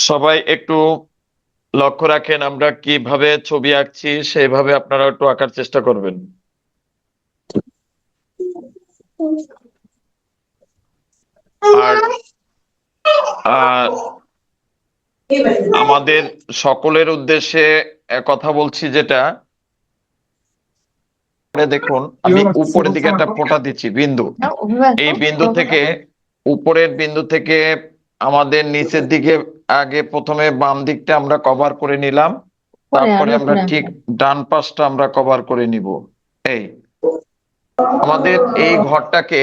সবাই একটু লক্ষ্য রাখেন, আমরা কিভাবে ছবি আঁকছি সেইভাবে আপনারা একটু আঁকার চেষ্টা করবেন। আর আহ, আমাদের সকলের উদ্দেশ্যে কথা বলছি, যেটা দেখুন আমি উপরের দিকে একটা ফোঁটা দিচ্ছি বিন্দু। এই বিন্দু থেকে, উপরের বিন্দু থেকে আমাদের নিচের দিকে আগে প্রথমে বাম দিকটা আমরা কভার করে নিলাম, তারপরে আমরা ঠিক ডান পাশটা আমরা কভার করে নিব। এই আমাদের এই ঘরটাকে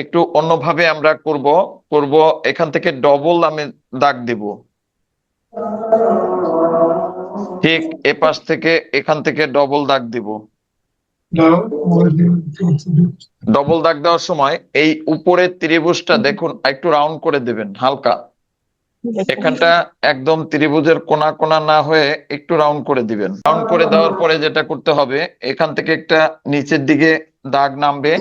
একটু অন্যভাবে আমরা করব করব এখান থেকে ডবল আমি দাগ দিব। ঠিক এ পাশ থেকে, এখান থেকে ডবল দাগ দিব। ডবল দাগ দেওয়ার সময় এই উপরের ত্রিভুজটা দেখুন একটু রাউন্ড করে দেবেন হালকা। এখানটা একদম ত্রিভুজের কোনা কোনা না হয়ে একটু রাউন্ড করে দিবেন। রাউন্ড করে দেওয়ার পরে যেটা করতে হবে, এখান থেকে একটা নিচের দিকে দাগ নামবে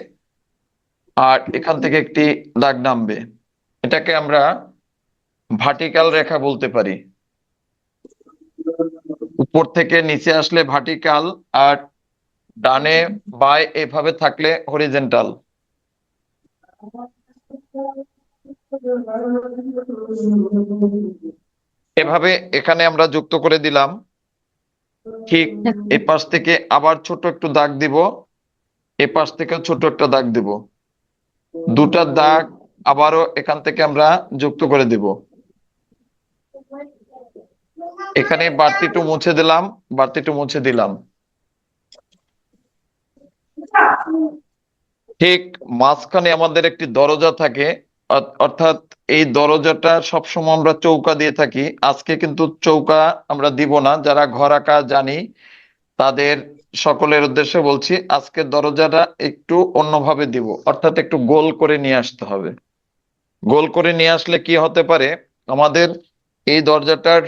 আর এখান থেকে একটি দাগ নামবে। এটাকে আমরা ভার্টিক্যাল রেখা বলতে পারি। উপর থেকে নিচে আসলে ভার্টিক্যাল, আর ডানে বাই এভাবে থাকলে হরিজেন্টাল। এভাবে এখানে আমরা যুক্ত করে দিলাম। ঠিক এ পাশ থেকে আবার ছোট একটু দাগ দিব, এ পাশ থেকে ছোট একটা দাগ দিব, দুটা দাগ আবারও এখান থেকে আমরা যুক্ত করে দিব। এখানে বাড়তিটু মুছে দিলাম, বাড়তিটু মুছে দিলাম। ঠিক মাঝখানে আমাদের একটি দরজা থাকে, অর্থাৎ এই দরজাটা সবসময় আমরা চৌকা দিয়ে থাকি। আজকে কিন্তু চৌকা আমরা দিব না, যারা ঘর আঁকা জানি তাদের সকলের উদ্দেশ্যে বলছি, আজকে দরজাটা একটু অন্যভাবে দিব, অর্থাৎ একটু গোল করে নিয়ে আসতে হবে। গোল করে নিয়ে আসলে কি হতে পারে, আমাদের এই দরজাটার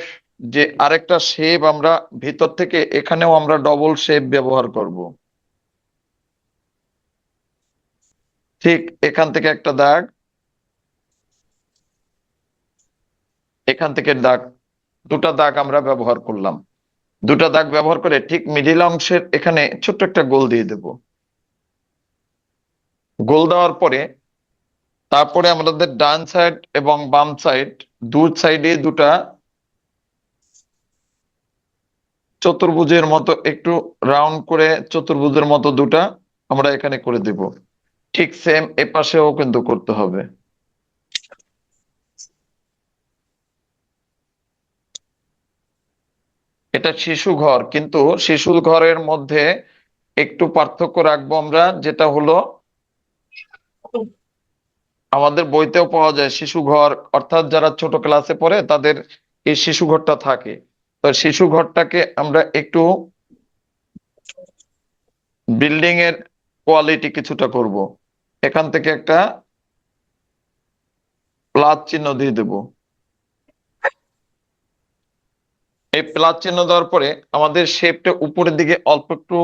যে আরেকটা শেপ আমরা ভিতর থেকে, এখানেও আমরা ডবল শেপ ব্যবহার করব। ঠিক এখান থেকে একটা দাগ, এখান থেকে দাগ, দুটা দাগ আমরা ব্যবহার করলাম। দুটা দাগ ব্যবহার করে ঠিক মিডিল অংশের এখানে ছোট্ট একটা গোল দিয়ে দেব। গোল দেওয়ার পরে তারপরে আমাদের ডান সাইড এবং বাম সাইড, দু সাইডে দুটা চতুর্ভুজের মতো একটু রাউন্ড করে, চতুর্ভুজের মতো দুটা আমরা এখানে করে দেব। ঠিক সেম এ পাশেও কিন্তু করতে হবে। এটা শিশু ঘর, কিন্তু শিশু ঘরের মধ্যে একটু পার্থক্য রাখবো আমরা, যেটা হলো আমাদের বইতেও পাওয়া যায় শিশু ঘর, অর্থাৎ যারা ছোট ক্লাসে পড়ে তাদের এই শিশু ঘরটা থাকে। তো শিশু ঘরটাকে আমরা একটু বিল্ডিং এর কোয়ালিটি কিছুটা করব। এখান থেকে একটা প্লাস চিহ্ন দিয়ে দেব। এই প্লাস চিহ্ন দেওয়ার পরে আমাদের শেপটা উপরের দিকে অল্প একটু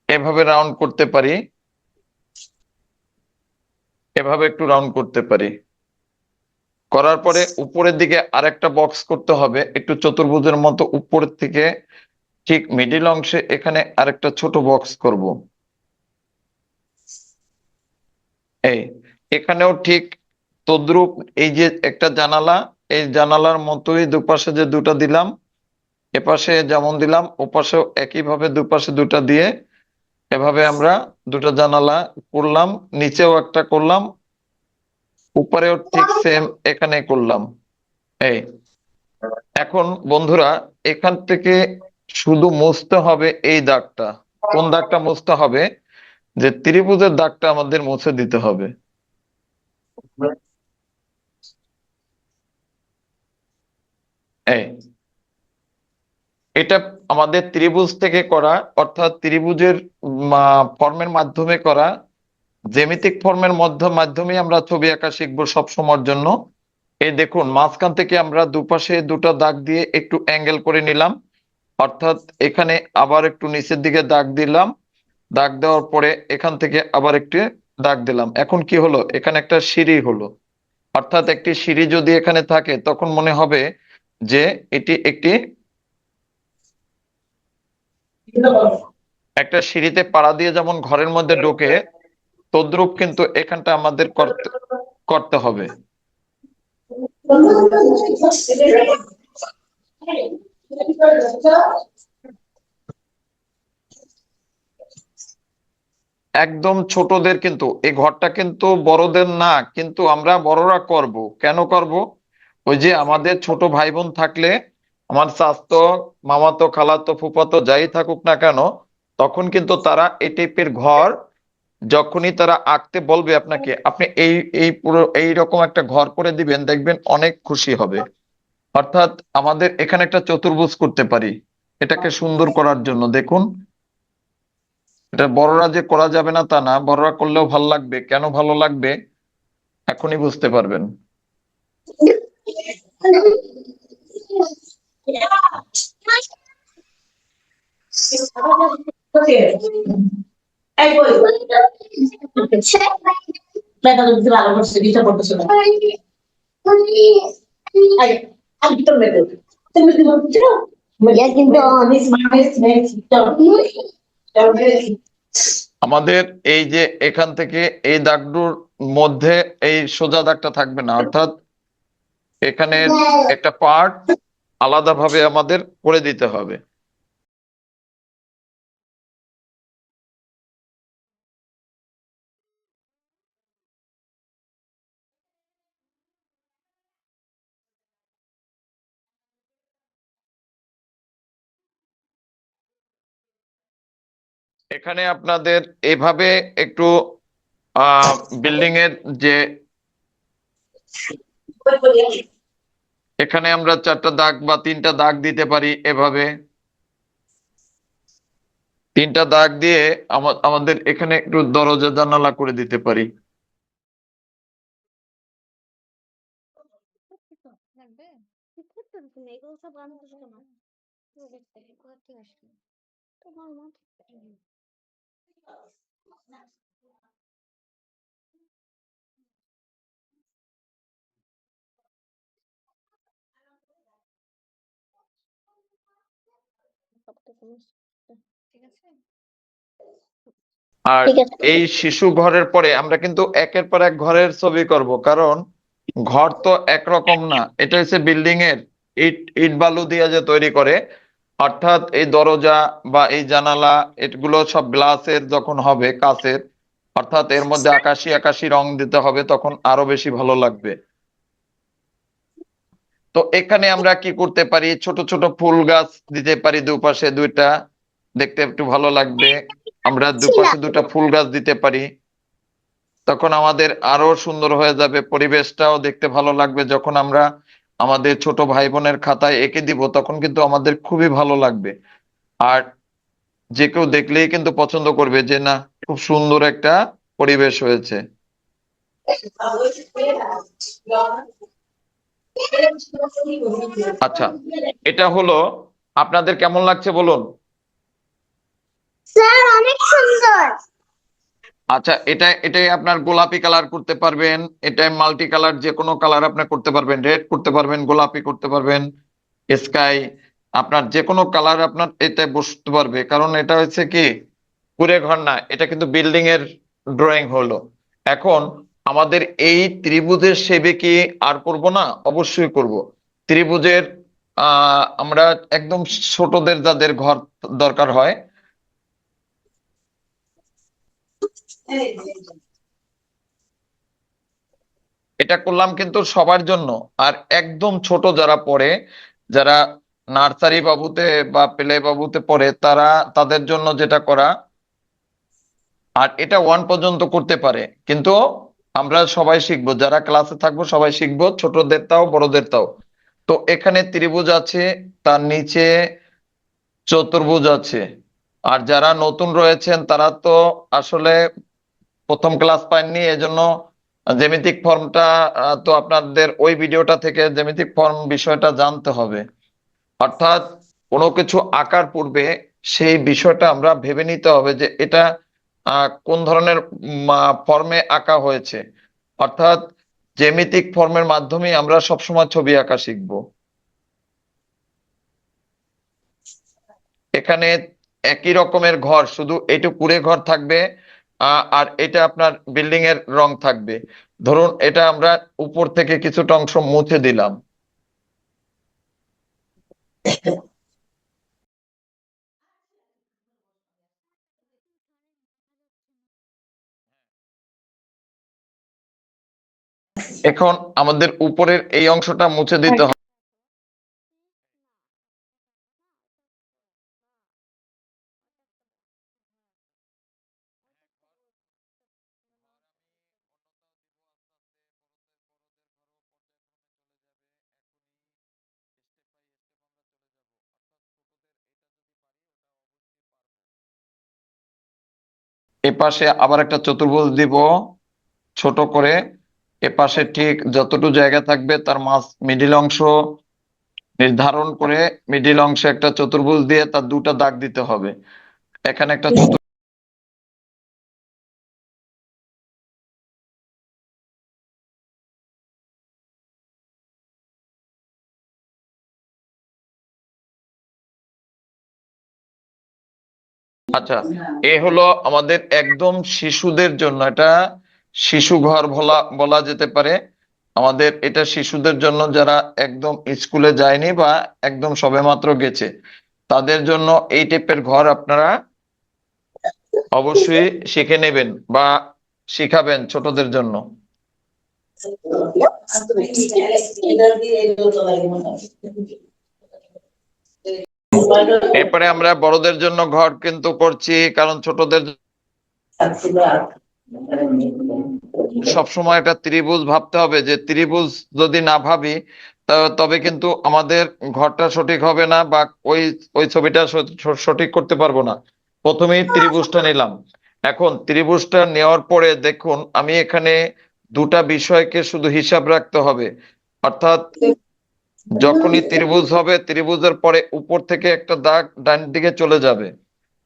এভাবে রাউন্ড করতে পারি, এভাবে একটু রাউন্ড করতে পারি। করার পরে উপরের দিকে আরেকটা বক্স করতে হবে একটু চতুর্ভুজের মতো, উপরের থেকে ঠিক মিডিল অংশে এখানে আরেকটা ছোট বক্স করব। এই এখানেও ঠিক তদ্রূপ, এই যে একটা জানালা, এই জানালার মতোই দুপাশে যে দুটা দিলাম, এপাশে যেমন দিলাম ওপাশেও একইভাবে দুপাশে দুটা দিয়ে এভাবে আমরা দুটো জানালা করলাম। নিচেও একটা করলাম, উপরেও ঠিক সেম এখানে করলাম। এই এখন বন্ধুরা, এখান থেকে শুধু মুছতে হবে এই দাগটা। কোন দাগটা মুছতে হবে? যে ত্রিভুজের দাগটা আমাদের মুছে দিতে হবে। এই এটা আমাদের ত্রিভুজ থেকে করা, অর্থাৎ ত্রিভুজের ফর্মের মাধ্যমে করা, জ্যামিতিক ফর্মের মাধ্যমে আমরা ছবি আঁকা শিখবো সব সময়ের জন্য। এই দেখুন মাঝখান থেকে আমরা দুপাশে দুটো দাগ দিয়ে একটু অ্যাঙ্গেল করে নিলাম, অর্থাৎ এখানে আবার একটু নিচের দিকে দাগ দিলাম। দাগ দেওয়ার পরে এখান থেকে আবার একটু দাগ দিলাম। এখন কি হলো, এখানে একটা সিঁড়ি হলো। অর্থাৎ একটি সিঁড়ি যদি এখানে থাকে তখন মনে হবে যে এটি একটি একটা সিঁড়িতে পাড়া দিয়ে যেমন ঘরের মধ্যে ঢোকে, তদ্রূপ কিন্তু এখানটা আমাদের করতে করতে হবে। একদম ছোটদের, কিন্তু এই ঘরটা কিন্তু বড়দের না, কিন্তু আমরা বড়রা করব। কেন করব? ওই যে আমাদের ছোট ভাই বোন থাকলে, আমার চাচতো, মামাতো, খালাতো, ফুফাতো যাই থাকুক না কেন, তখন কিন্তু তারা এই টাইপের ঘর যখনই তারা আঁকতে বলবে আপনাকে, আপনি এই এই পুরো এই রকম একটা ঘর করে দিবেন, দেখবেন অনেক খুশি হবে। অর্থাৎ আমাদের এখানে একটা চতুর্ভুজ করতে পারি এটাকে সুন্দর করার জন্য। দেখুন, এটা বড়রা যে করা যাবে না তা না, বড়রা করলেও ভালো লাগবে। কেন ভালো লাগবে এখনই বুঝতে পারবেন। আমাদের এই যে এখান থেকে এই দাগগুলোর মধ্যে এই সোজা দাগটা থাকবে না, অর্থাৎ এখানে একটা পার্ট আলাদাভাবে আমাদের করে দিতে হবে। এখানে আপনাদের এভাবে একটু বিল্ডিং এর যে এখানে আমরা চারটা দাগ বা তিনটা দাগ দিতে পারি, এভাবে তিনটা দাগ দিয়ে আমাদের এখানে একটু দরজা জানালা করে দিতে পারি। আর এই শিশু ঘরের পরে আমরা কিন্তু একের পর এক ঘরের ছবি করব, কারণ ঘর তো একরকম না, এটা হচ্ছে বিল্ডিং এর ইট ইট বালু দিয়ে যে তৈরি করে। অর্থাৎ এই দরজা বা এই জানালা, এগুলো সব গ্লাসের যখন হবে, কাচের, অর্থাৎ এর মধ্যে আকাশি আকাশি রং দিতে হবে, তখন আরো বেশি ভালো লাগবে। তো এখানে আমরা কি করতে পারি, ছোট ছোট ফুল গাছ দিতে পারি দুপাশে দুইটা, দেখতে একটু ভালো লাগবে। আমরা দুপাশে দুটা ফুল গাছ দিতে পারি, তখন আমাদের আরো সুন্দর হয়ে যাবে, পরিবেশটাও দেখতে ভালো লাগবে। যখন আমরা আমাদের ছোট ভাই বোনের খাতায় এঁকে দিব তখন কিন্তু আমাদের খুবই ভালো লাগবে। আর যে কেউ দেখলেই কিন্তু পছন্দ করবে যে না, খুব সুন্দর একটা পরিবেশ হয়েছে। আচ্ছা, এটা হলো, আপনাদের কেমন লাগছে বলুন। স্যার অনেক সুন্দর। আচ্ছা, এটাই আপনার গোলাপি কালার করতে পারবেন, এটাই মাল্টি কালার, যে কোনো কালার আপনি করতে পারবেন, রেড করতে পারবেন, গোলাপি করতে পারবেন, স্কাই, আপনার যে কোনো কালার আপনার এতে বসতে পারবে। কারণ এটা হচ্ছে কি, কুড়ে ঘর না, এটা কিন্তু বিল্ডিং এর ড্রয়িং হলো। এখন আমাদের এই ত্রিভুজের শেপে কি আর করব না? অবশ্যই করব। ত্রিভুজের আমরা একদম ছোটদের যাদের ঘর দরকার হয়, এটা করলাম কিন্তু সবার জন্য। আর একদম ছোট যারা পড়ে, যারা নার্সারি বাবুতে বা প্লে বাবুতে পড়ে, তারা তাদের জন্য যেটা করা, আর এটা ওয়ান পর্যন্ত করতে পারে, কিন্তু আমরা সবাই শিখবো, যারা ক্লাসে থাকবো সবাই শিখবো, ছোটদের তাও বড়দের তাও। তো এখানে ত্রিভুজ আছে, তার নিচে চতুর্ভুজ আছে। আর যারা নতুন রয়েছেন তারা তো আসলে প্রথম ক্লাস পাননি, এজন্য জ্যামিতিক ফর্মটা তো আপনাদের ওই ভিডিওটা থেকে জ্যামিতিক ফর্ম বিষয়টা জানতে হবে। অর্থাৎ কোনো কিছু আঁকার পূর্বে সেই বিষয়টা আমরা ভেবে নিতে হবে যে এটা কোন ধরনের ফর্মে আঁকা হয়েছে। অর্থাৎ জ্যামিতিক ফর্মের মাধ্যমে আমরা সবসময় ছবি আঁকা শিখবো। এখানে একই রকমের ঘর, শুধু এটা কুড়ে ঘর থাকবে, আর এটা আপনার বিল্ডিং এর রং থাকবে। ধরুন এটা আমরা উপর থেকে কিছুটা অংশ মুছে দিলাম। এখন আমাদের উপরের এই অংশটা মুছে দিতে হবে। এপাশে আবার একটা চতুর্ভুজ দিব ছোট করে। এপাশে ঠিক যতটুকু জায়গা থাকবে তার মিডিল অংশ নির্ধারণ করে মিডিল অংশে একটা চতুর্ভুজ দিয়ে তার দুটা দাগ দিতে হবে। এখানে একটা আচ্ছা, এ হলো আমাদের একদম শিশুদের জন্য, এটা শিশু ঘর বলা বলা যেতে পারে। আমাদের এটা শিশুদের জন্য যারা একদম স্কুলে যায়নি বা একদম সবেমাত্র গেছে, তাদের জন্য এই টাইপের ঘর আপনারা অবশ্যই শিখে নেবেন বা শিখাবেন ছোটদের জন্য। এরপরে আমরা বড়দের জন্য ঘর কিন্তু করছি, কারণ ছোটদের সবসময় একটা ত্রিভুজ ভাবতে হবে, যে ত্রিভুজ যদি না ভাবি তবে কিন্তু আমাদের ঘরটা সঠিক হবে না, বা ওই ওই ছবিটা সঠিক করতে পারবো না। প্রথমেই ত্রিভুজটা নিলাম। এখন ত্রিভুজটা নেওয়ার পরে দেখুন আমি এখানে দুটা বিষয়কে শুধু হিসাব রাখতে হবে। অর্থাৎ যখনই ত্রিভুজ হবে, ত্রিভুজের পরে উপর থেকে একটা দাগ ডান দিকে চলে যাবে,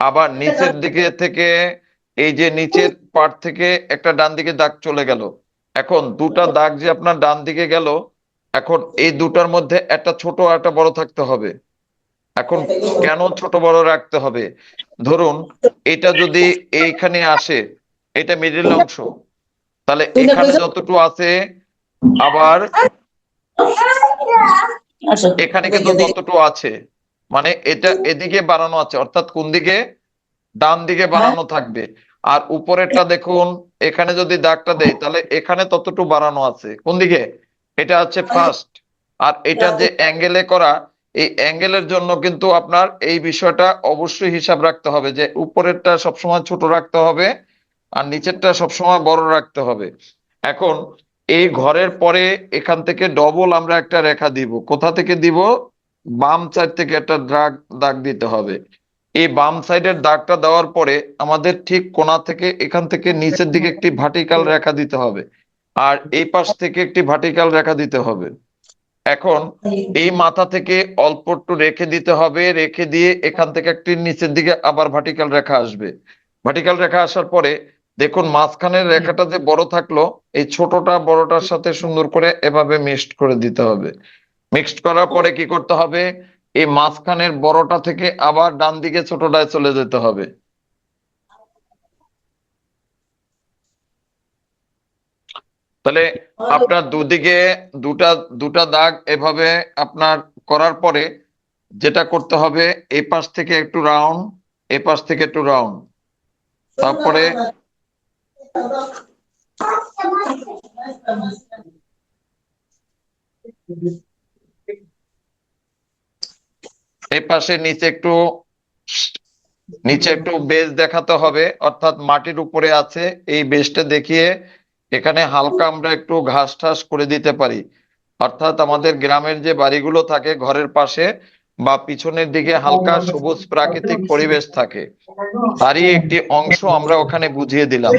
আবার নিচের দিকে থেকে এই যে নিচের পার্ট থেকে একটা ডান দিকে দাগ চলে গেল। এখন দুটা দাগ যে আপনার ডান দিকে গেল, এখন এই দুটার মধ্যে একটা ছোট আর একটা বড় থাকতে হবে। এখন কেন ছোট বড় রাখতে হবে? ধরুন এটা যদি এইখানে আসে, এটা মিডিল অংশ, তাহলে এখানে যতটুকু আছে আবার এখানে কিন্তু ততটুকু আছে, মানে এটা এদিকে বাড়ানো আছে, অর্থাৎ কোন দিকে? ডান দিকে বাড়ানো থাকবে। আর উপরেরটা দেখুন, এখানে যদি দাগটা দেই তাহলে এখানে ততটুকু বাড়ানো আছে কোন দিকে? এটা হচ্ছে ফার্স্ট। আর এটা যে অ্যাঙ্গেলে করা, এই অ্যাঙ্গেলের জন্য কিন্তু আপনার এই বিষয়টা অবশ্যই হিসাব রাখতে হবে, যে উপরেরটা সবসময় ছোট রাখতে হবে আর নিচেরটা সবসময় বড় রাখতে হবে। এখন এই ঘরের পরে এখান থেকে ডবল আমরা একটা রেখা দিব। কোথা থেকে দিব? বাম সাইড থেকে একটা দাগ দিতে হবে। এই বাম সাইডের দাগটা দেওয়ার পরে আমাদের ঠিক কোণা থেকে এখান থেকে নিচের দিকে একটি ভার্টিক্যাল রেখা দিতে হবে, আর এই পাশ থেকে একটি ভার্টিক্যাল রেখা দিতে হবে। এখন এই মাথা থেকে অল্প একটু রেখে দিতে হবে, রেখে দিয়ে এখান থেকে একটি নিচের দিকে আবার ভার্টিক্যাল রেখা আসবে। ভার্টিক্যাল রেখা আসার পরে দেখুন মাঝখানের রেখাটা যে বড় থাকলো, এই ছোটটা বড়টার সাথে সুন্দর করে এভাবে মিক্সড করে দিতে হবে। মিক্সড করার পরে কি করতে হবে? এই মাঝখানের বড়টা থেকে আবার ডান দিকে ছোটটায় চলে যেতে হবে। তাহলে আপনার দুদিকে দুটা দুটা দাগ এভাবে আপনার করার পরে যেটা করতে হবে, এই পাশ থেকে একটু রাউন্ড, এই পাশ থেকে একটু রাউন্ড, তারপরে এই পাশে নিচে একটু বেজ দেখাতে হবে, অর্থাৎ মাটির উপরে আছে এই বেজটা দেখিয়ে এখানে হালকা আমরা একটু ঘাস টাস করে দিতে পারি। অর্থাৎ আমাদের গ্রামের যে বাড়িগুলো থাকে ঘরের পাশে বা পিছনের দিকে হালকা সবুজ প্রাকৃতিক পরিবেশ থাকে, তারই একটি অংশ আমরা ওখানে বুঝিয়ে দিলাম।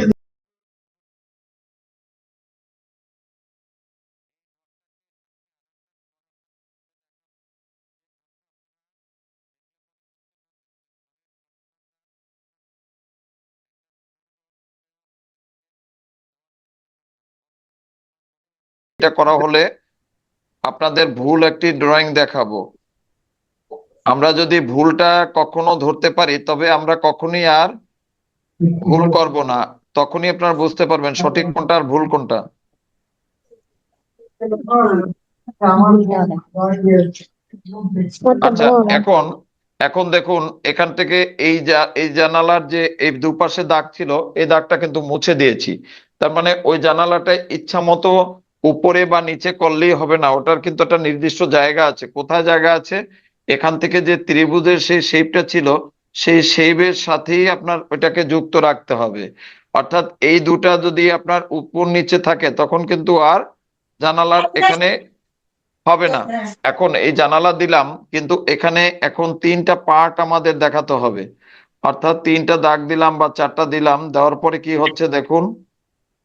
এটা করা হলে আপনাদের ভুল একটি ড্রয়িং দেখাবো। আমরা যদি ভুলটা কখনো ধরতে পারি তবে আমরা কখনোই আর ভুল করব না। তখনই আপনারা বুঝতে পারবেন সঠিক কোনটা আর ভুল কোনটা। আচ্ছা, এখন এখন দেখুন এখান থেকে এই জানালার যে এই দুপাশে দাগ ছিল, এই দাগটা কিন্তু মুছে দিয়েছি। তার মানে ওই জানালাটা ইচ্ছা মতো উপরে বা নিচে করলেই হবে না, ওটার কিন্তু একটা নির্দিষ্ট জায়গা আছে। কোথায় জায়গা আছে? এখান থেকে যে ত্রিভুজের সেই শেপটা ছিল, সেই শেপের সাথেই আপনার ওইটাকে যুক্ত রাখতে হবে। অর্থাৎ এই দুটা যদি আপনার উপর নিচে থাকে তখন কিন্তু আর জানালার এখানে হবে না। এখন এই জানালা দিলাম, কিন্তু এখানে এখন তিনটা পার্ট আমাদের দেখাতে হবে। অর্থাৎ তিনটা দাগ দিলাম বা চারটা দিলাম, দেওয়ার পরে কি হচ্ছে দেখুন,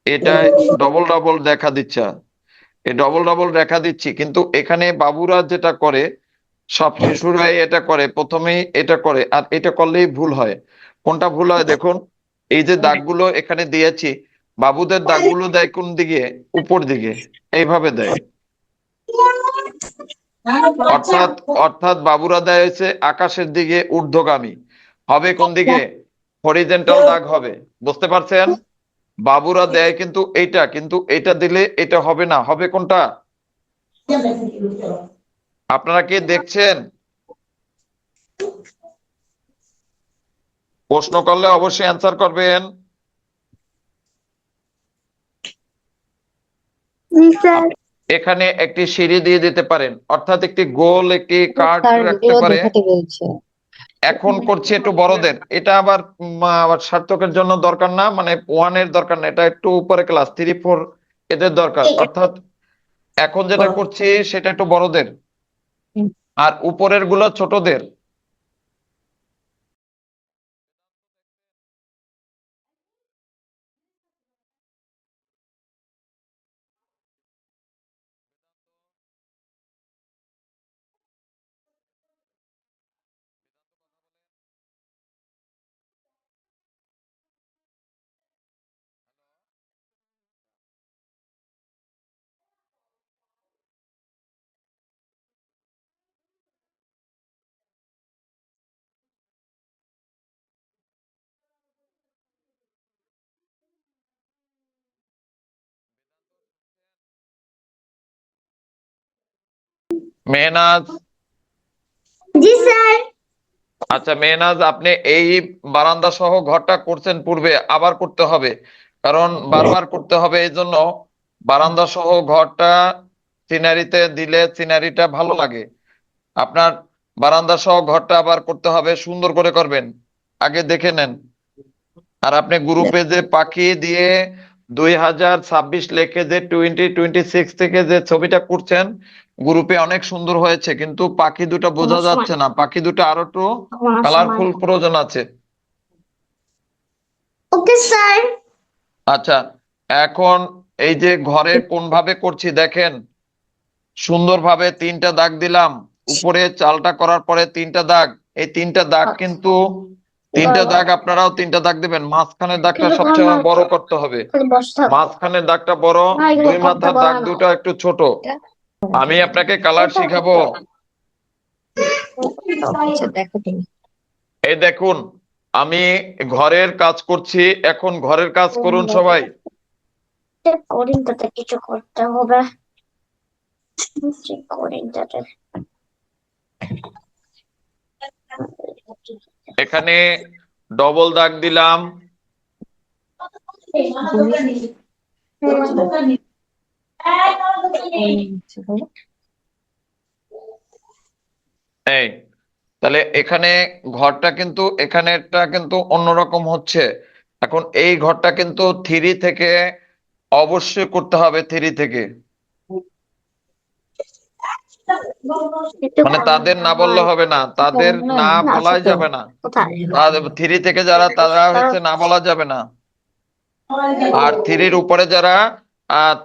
এটা ডবল ডবল দেখা দিচ্ছে। এই ডবল ডবল দেখা দিচ্ছি, কিন্তু এখানে বাবুরা যেটা করে, সব শিশুরাই এটা করে, প্রথমেই এটা করে, আর এটা করলেই ভুল হয়। কোনটা ভুল হয় দেখুন, এই যে দাগগুলো এখানে দিয়েছি, বাবুদের দাগগুলো দেয় কোন দিকে? উপর দিকে, এইভাবে দেয়। অর্থাৎ অর্থাৎ বাবুরা দেয় হচ্ছে আকাশের দিকে, ঊর্ধ্বগামী। হবে কোন দিকে? হরিজেন্টাল দাগ হবে। বুঝতে পারছেন? বাবুরা দেয় কিন্তু এইটা, কিন্তু এটা দিলে এটা হবে না, হবে কোনটা? আপনারা কি দেখছেন? প্রশ্ন করলে অবশ্যই অ্যান্সার করবেন। এখানে একটি সিঁড়ি দিয়ে দিতে পারেন, অর্থাৎ একটি গোল একটি কার্ভ রাখতে পারে। এখন করছি একটু বড়দের, এটা আবার আবার সার্থকের জন্য দরকার না, মানে ওয়ানের দরকার না, এটা একটু উপরে ক্লাস 3, 4 এদের দরকার। অর্থাৎ এখন যেটা করছি সেটা একটু বড়দের, আর উপরের গুলো ছোটদের। মেহনাজ, জি স্যার। আচ্ছা মেহনাজ, আপনি এই বারান্দা সহ ঘরটা করছেন পূর্বে, আবার করতে হবে, কারণ বারবার করতে হবে। এই জন্য বারান্দা সহ ঘরটা সিনারিতে দিলে সিনারিটা ভালো লাগে। আপনার বারান্দা সহ ঘরটা আবার করতে হবে, সুন্দর করে করবেন, আগে দেখে নেন। আর আপনি গ্রুপে যে পাখি দিয়ে 2026 লেখে যে 2026 থেকে যে ছবিটা করছেন, গ্রুপে অনেক সুন্দর হয়েছে, কিন্তু পাখি দুটো বোঝা যাচ্ছে না, পাখি দুটো আরো একটু কালারফুল প্রয়োজন আছে। Okay sir. আচ্ছা, এখন এই যে ঘরের কোন ভাবে করছি দেখেন, সুন্দরভাবে তিনটা দাগ দিলাম, উপরে চালটা করার পরে তিনটা দাগ। এই তিনটা দাগ কিন্তু তিনটা দাগ, আপনারাও তিনটা দাগ দিবেন। মাঝখানের দাগটা সবচেয়ে বড় করতে হবে, মাঝখানের দাগটা বড়, দুই মাথার দাগ দুটো একটু ছোট। আমি আপনাকে কালার শিখাবো। দেখো তুমি। এই দেখুন, আমি ঘরের কাজ করছি, এখন ঘরের কাজ করুন সবাই। রেকর্ডিংটাতে কিছু করতে হবে। রেকর্ডিংটাতে এখানে ডবল দাগ দিলাম। এই, তাহলে এখানে ঘরটা কিন্তু এখানেরটা কিন্তু অন্যরকম হচ্ছে। এখন এই ঘরটা কিন্তু 3 থেকে অবশ্যই করতে হবে, 3 থেকে। মানে তাদের না বললে হবে না, তাদের না বলাই যাবে না। তাদের 3 থেকে যারা, তারা হচ্ছে না বলা যাবে না। আর 3-র উপরে যারা,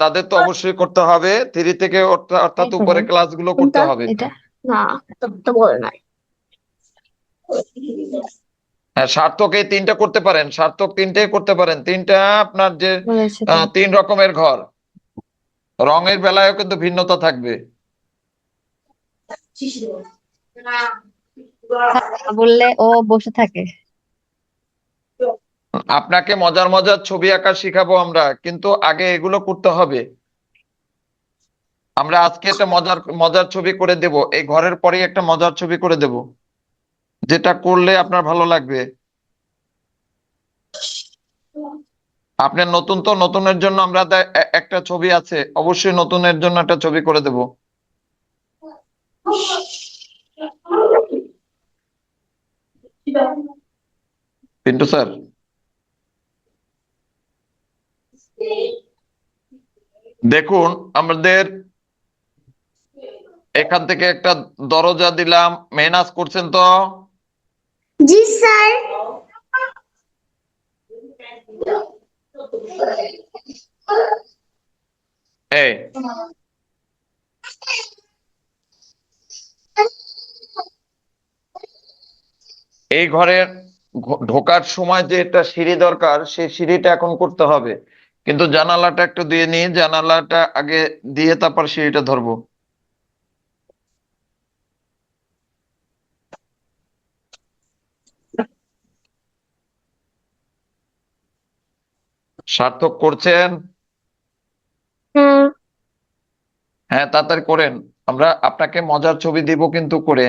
তাদের তো অবশ্যই করতে হবে 3 থেকে, অর্থাৎ উপরে ক্লাসগুলো করতে হবে। না, তো বলে নাই। হ্যাঁ, সার্থক এই তিনটা করতে পারেন, সার্থক তিনটেই করতে পারেন। তিনটা আপনার যে 3 রকমের ঘর, রঙের বেলায়ও কিন্তু ভিন্নতা থাকবে। না বললে ও বসে থাকে। আপনাকে মজার মজার ছবি আঁকা শিখাবো আমরা, কিন্তু আগে এগুলো করতে হবে। আমরা আজকে একটা মজার মজার ছবি করে দেব, এই ঘরের পরেই একটা মজার ছবি করে দেব, যেটা করলে আপনার ভালো লাগবে। আপনার নতুন, তো নতুনের জন্য আমরা একটা ছবি আছে, অবশ্যই নতুনের জন্য একটা ছবি করে দেব। পিন্টু স্যার, দেখুন আমাদের এখান থেকে একটা দরজা দিলাম, মেহনাজ করছেন তো? জি স্যার। এই এই ঘরের ঢোকার সময় যে একটা সিঁড়ি দরকার, সেই সিঁড়িটা এখন করতে হবে, কিন্তু জানালাটা একটু দিয়ে নিই, জানালাটা আগে দিয়ে তারপর সিঁড়িটা ধরবো। সার্থক করছেন? হ্যাঁ। হ্যাঁ, তাড়াতাড়ি করেন, আমরা আপনাকে মজার ছবি দিব কিন্তু করে।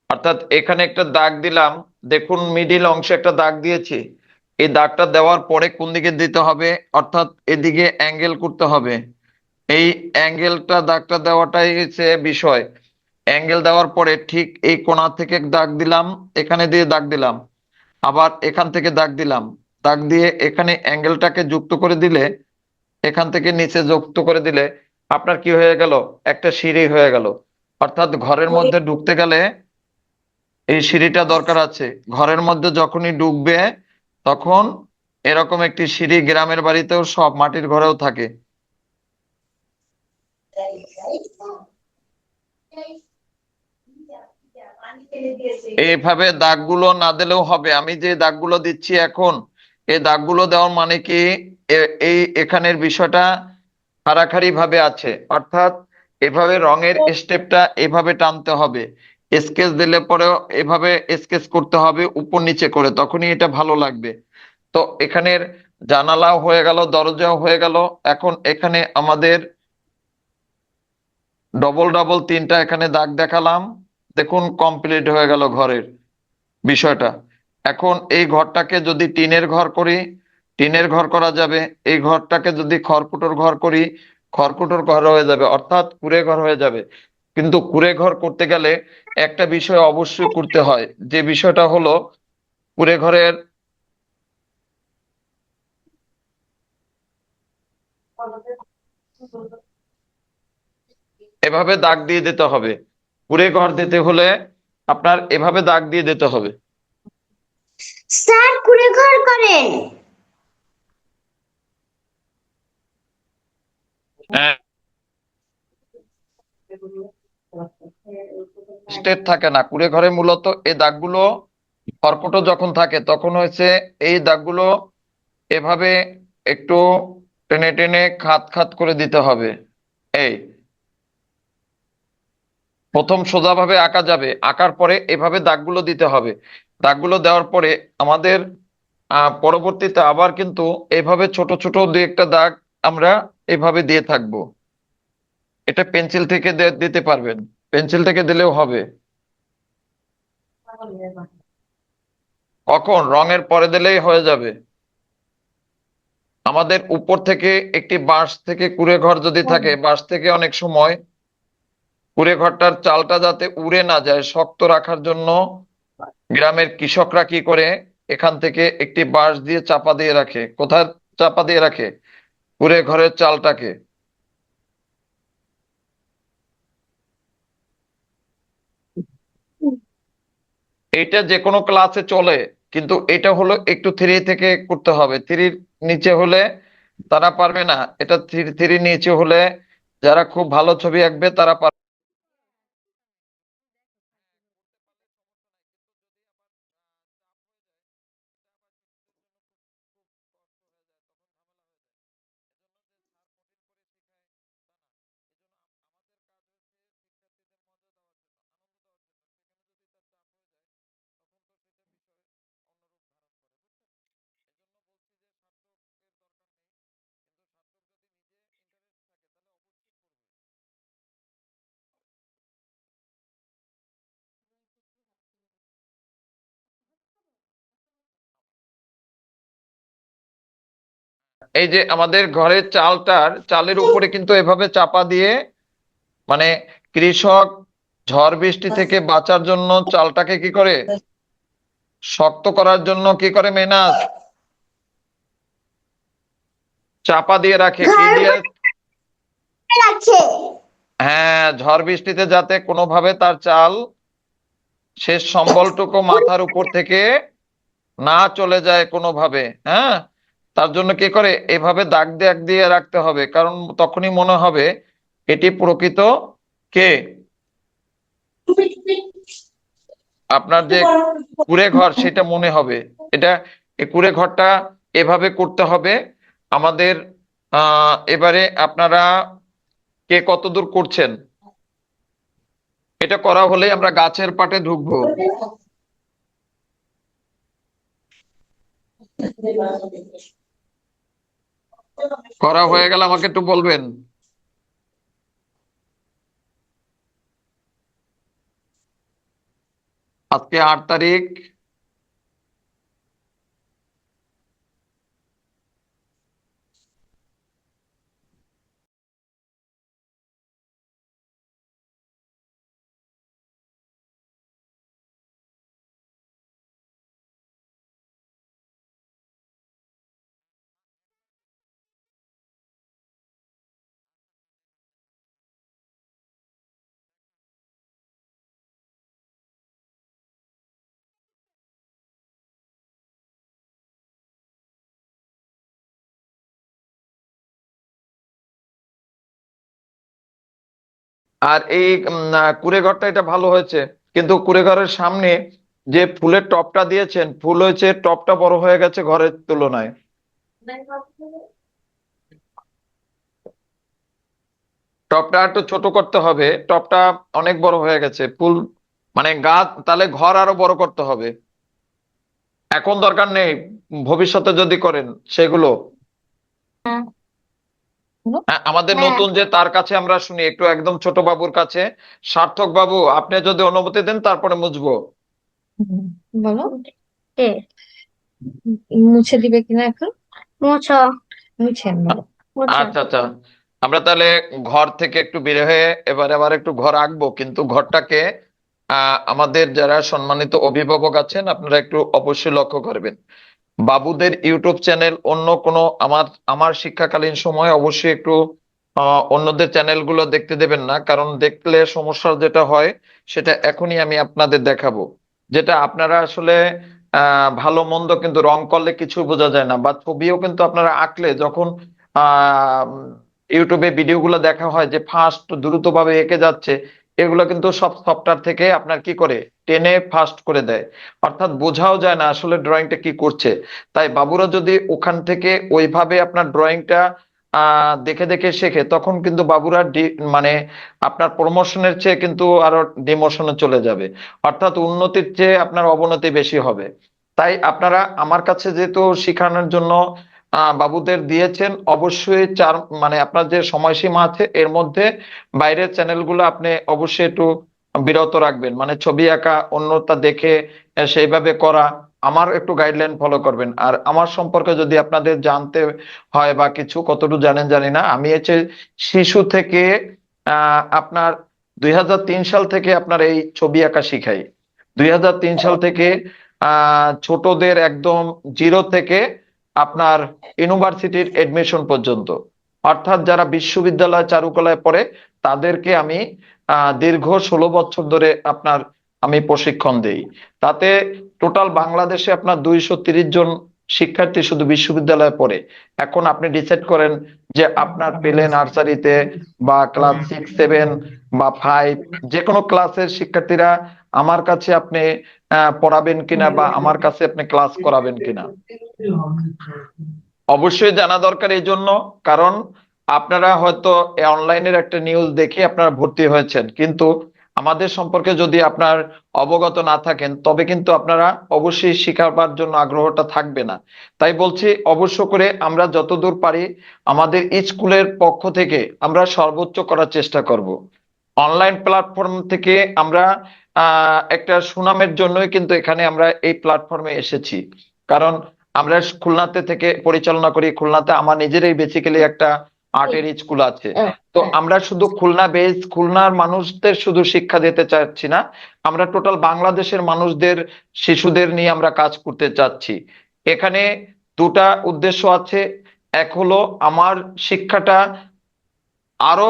অর্থাৎ এখানে একটা দাগ দিলাম, দেখুন মিডিল অংশে একটা দাগ দিয়েছি। এই দাগটা দেওয়ার পরে কোন দিকে দিতে হবে, অর্থাৎ এদিকে অ্যাঙ্গেল করতে হবে। এই অ্যাঙ্গেলটা, দাগটা দেওয়াটাই হচ্ছে বিষয়। অ্যাঙ্গেল দেওয়ার পরে ঠিক এই কোণা থেকে দাগ দিলাম, এখানে দিয়ে দাগ দিলাম, আবার এখান থেকে দাগ দিলাম, দাগ দিয়ে এখানে অ্যাঙ্গেলটাকে যুক্ত করে দিলে, এখান থেকে নিচে যুক্ত করে দিলে আপনার কি হয়ে গেল, একটা সিঁড়ি হয়ে গেল। অর্থাৎ ঘরের মধ্যে ঢুকতে গেলে এই সিঁড়িটা দরকার আছে। ঘরের মধ্যে যখনই ঢুকবে তখন এরকম একটি সিঁড়ি, গ্রামের বাড়িতেও সব মাটির ঘরেও থাকে। এইভাবে দাগগুলো না দিলেও হবে, আমি যে দাগগুলো দিচ্ছি এখন, এই দাগগুলো দেওয়ার মানে কি, এই এখানের বিষয়টা খাড়াখাড়ি ভাবে আছে, অর্থাৎ এভাবে রঙের স্টেপটা এভাবে টানতে হবে। স্কেচ দিলে পরেও এভাবে স্কেচ করতে হবে উপর নিচে করে, তখনই এটা ভালো লাগবে। তো এখানের জানালাও হয়ে গেল, দরজাও হয়ে গেল। এখন এখানে আমাদের ডবল ডবল তিনটা এখানে দাগ দেখালাম, দেখুন কমপ্লিট হয়ে গেল ঘরের বিষয়টা। এখন এই ঘরটাকে যদি টিনের ঘর করি, টিনের ঘর করা যাবে। এই ঘরটাকে যদি খড়কুটোর ঘর করি, খড়কুটোর ঘর হয়ে যাবে, অর্থাৎ কুঁড়ে ঘর হয়ে যাবে। কিন্তু কুঁড়ে ঘর করতে গেলে একটা বিষয় অবশ্যই করতে হয়, যে বিষয়টা হলো কুঁড়ে ঘরের এভাবে দাগ দিয়ে দিতে হবে। কুঁড়ে ঘর দিতে হলে আপনার এভাবে দাগ দিয়ে দিতে হবে। স্যার কুড়ে ঘর করেন। স্টেট থাকে না কুঁড়ে ঘরে, মূলত এই দাগগুলো খড়কুটো যখন থাকে তখন হয়েছে এই দাগগুলো এভাবে একটু টেনে টেনে খাত খাত করে দিতে হবে। এই প্রথম সোজাভাবে আঁকা যাবে, আঁকার পরে এভাবে দাগগুলো দিতে হবে। দাগগুলো দেওয়ার পরে আমাদের পরবর্তীতে আবার কিন্তু এভাবে ছোট ছোট দুই একটা দাগ আমরা এভাবে দিয়ে থাকবো। এটা পেন্সিল থেকে দিতে পারবেন, পেন্সিল থেকে দিলেও হবে। কখন রঙের পরে দিলেই হয়ে যাবে। আমাদের উপর থেকে একটি বাঁশ থেকে কুঁড়ে ঘর যদি থাকে, বাঁশ থেকে অনেক সময় কুঁড়ে ঘরটার চালটা যাতে উড়ে না যায়, শক্ত রাখার জন্য গ্রামের কৃষকরা কি করে, এখান থেকে একটি বাঁশ দিয়ে চাপা দিয়ে রাখে। কোথায় চাপা দিয়ে রাখে? কুঁড়ে ঘরের চালটাকে। এইটা যে কোনো ক্লাসে চলে, কিন্তু এটা হলো একটু থ্রি থেকে করতে হবে, থ্রির নিচে হলে তারা পারবে না। এটা থ্রির নিচে হলে যারা খুব ভালো ছবি আঁকবে তারা পারবে। এই যে আমাদের ঘরের চালের উপরে কিন্তু এভাবে চাপা দিয়ে, মানে কৃষক ঝড় বৃষ্টি থেকে বাঁচার জন্য চালটাকে কি করে, শক্ত করার জন্য কি করে মেনাস, চাপা দিয়ে রাখে কি ঘর দিয়ে? রাখে। হ্যাঁ, ঝড় বৃষ্টিতে যাতে কোনোভাবে তার চাল শেষ সম্বলটুকু মাথার উপর থেকে না চলে যায় কোনোভাবে। হ্যাঁ, তার জন্য কি করে এভাবে দাগ দিয়ে রাখতে হবে, কারণ তখনই মনে হবে এটি প্রকৃত কে, আপনার যে কুঁড়ে ঘর সেটা মনে হবে। এটা এই কুঁড়ে ঘরটা এভাবে করতে হবে আমাদের। এবারে আপনারা কে কতদূর করছেন? এটা করা হলে আমরা গাছের পাটে ঢুকবো। করা হয়ে গেলে আমাকে একটু বলবেন। আজকে 8 তারিখ। আর এই কুঁড়ে ঘরটা এটা ভালো হয়েছে, কিন্তু কুঁড়ে ঘরের সামনে যে ফুলের টবটা দিয়েছেন, ফুল হয়েছে, টবটা বড় হয়ে গেছে ঘরের তুলনায়। টবটা একটু ছোট করতে হবে, টবটা অনেক বড় হয়ে গেছে ফুল, মানে গাছ, তাহলে ঘর আরো বড় করতে হবে। এখন দরকার নেই, ভবিষ্যতে যদি করেন সেগুলো। হ্যাঁ, আমাদের হ্যাঁ, নতুন যে তার কাছে আমরা শুনি একটু, একদম ছোট বাবুর কাছে, সার্থক বাবু আপনি যদি অনুমতি দেন তারপরে মুছবো। বলো, কে মুছে দিবে কিনা এখন? মুছো মুছেন, বলো। মুছো। আচ্ছা আচ্ছা, আমরা তাহলে ঘর থেকে একটু বের হয়ে এবার আবার একটু ঘর আঁকবো, কিন্তু ঘরটাকে আমাদের যারা সম্মানিত অভিভাবক আছেন আপনারা একটু অবশ্যই লক্ষ্য করবেন, বাবুদের ইউটিউব চ্যানেল অন্য কোনো, আমার আমার শিক্ষাকালীন সময়ে অবশ্যই একটু অন্যদের চ্যানেলগুলো দেখতে দেবেন না, কারণ দেখলে সমস্যা যেটা হয় সেটা এখনই আমি আপনাদের দেখাবো। যেটা আপনারা আসলে ভালো মন্দ কিন্তু রং করলে কিছু বোঝা যায় না, বা ছবিও কিন্তু আপনারা আঁকলে যখন আহ ইউটিউবে ভিডিওগুলো দেখা হয় যে ফাস্ট দ্রুতভাবে এঁকে যাচ্ছে, এগুলো কিন্তু সব সফটওয়্যার থেকে আপনার কি করে টেনে ফাস্ট করে দেয়, অর্থাৎ বোঝাও যায় না আসলে ড্রয়িংটা কি করছে। তাই বাবুরা যদি ওখান থেকে ওইভাবে আপনার ড্রয়িংটা দেখে দেখে শেখে, তখন কিন্তু বাবুরা মানে আপনার প্রমোশনের চেয়ে কিন্তু আরো ডিমোশনে চলে যাবে, অর্থাৎ উন্নতির চেয়ে আপনার অবনতি বেশি হবে। তাই আপনারা আমার কাছে যেহেতু শেখানোর জন্য বাবুদের দিয়েছেন, অবশ্যই মানে আপনার যে সময়সীমা আছে এর মধ্যে বাইরের চ্যানেলগুলো আপনি অবশ্যই একটু বিরত রাখবেন, মানে ছবি আঁকা অন্যটা দেখে সেইভাবে করা, আমার একটু গাইডলাইন ফলো করবেন। আর আমার সম্পর্কে যদি আপনাদের জানতে হয় বা কিছু, কতটুকু জানেন জানি না, আমি হচ্ছে শিশু থেকে আপনার 2003 সাল থেকে আপনার এই ছবি আঁকা শিখাই। 2003 সাল থেকে ছোটদের একদম জিরো থেকে আপনার ইউনিভার্সিটির এডমিশন পর্যন্ত, অর্থাৎ যারা বিশ্ববিদ্যালয় চারুকলায় পড়ে তাদেরকে আমি দীর্ঘ 16 বছর ধরে আপনার আমি প্রশিক্ষণ দেই। তাতে টোটাল বাংলাদেশে আপনার 230 জন শিক্ষার্থী শুধু বিশ্ববিদ্যালয়ে পড়ে। এখন আপনি ডিসাইড করেন যে আপনার পেলে নার্সারিতে বা ক্লাস 6, 7 বা 5 যে কোনো ক্লাসের শিক্ষার্থীরা আমার কাছে আপনি পড়াবেন কিনা বা আমার কাছে আপনি ক্লাস করাবেন কিনা। অবশ্যই জানা দরকার এই জন্য, কারণ আপনারা হয়তো অনলাইনের একটা নিউজ দেখে আপনারা ভর্তি হয়েছেন, কিন্তু আমাদের সম্পর্কে যদি আপনার অবগত না থাকেন তবে কিন্তু আপনারা অবশ্যই শিখাবার জন্য আগ্রহটা থাকবে না। তাই বলছি, অবশ্য করে আমরা যতদূর পারি আমাদের স্কুলের পক্ষ থেকে আমরা সর্বোচ্চ করার চেষ্টা করব। অনলাইন প্ল্যাটফর্ম থেকে আমরা একটা সুনামের জন্যই কিন্তু এখানে আমরা এই প্ল্যাটফর্মে এসেছি। কারণ আমরা খুলনাতে থেকে পরিচালনা করি। খুলনাতে আমার নিজেরই বেসিক্যালি একটা আর্টের স্কুল আছে। তো আমরা শুধু খুলনা বেস, খুলনার মানুষদের শুধু শিক্ষা দিতে চাচ্ছি না, আমরা টোটাল বাংলাদেশের মানুষদের, শিশুদের নিয়ে আমরা কাজ করতে চাচ্ছি। এখানে দুটা উদ্দেশ্য আছে। এক হলো আমার শিক্ষাটা আরো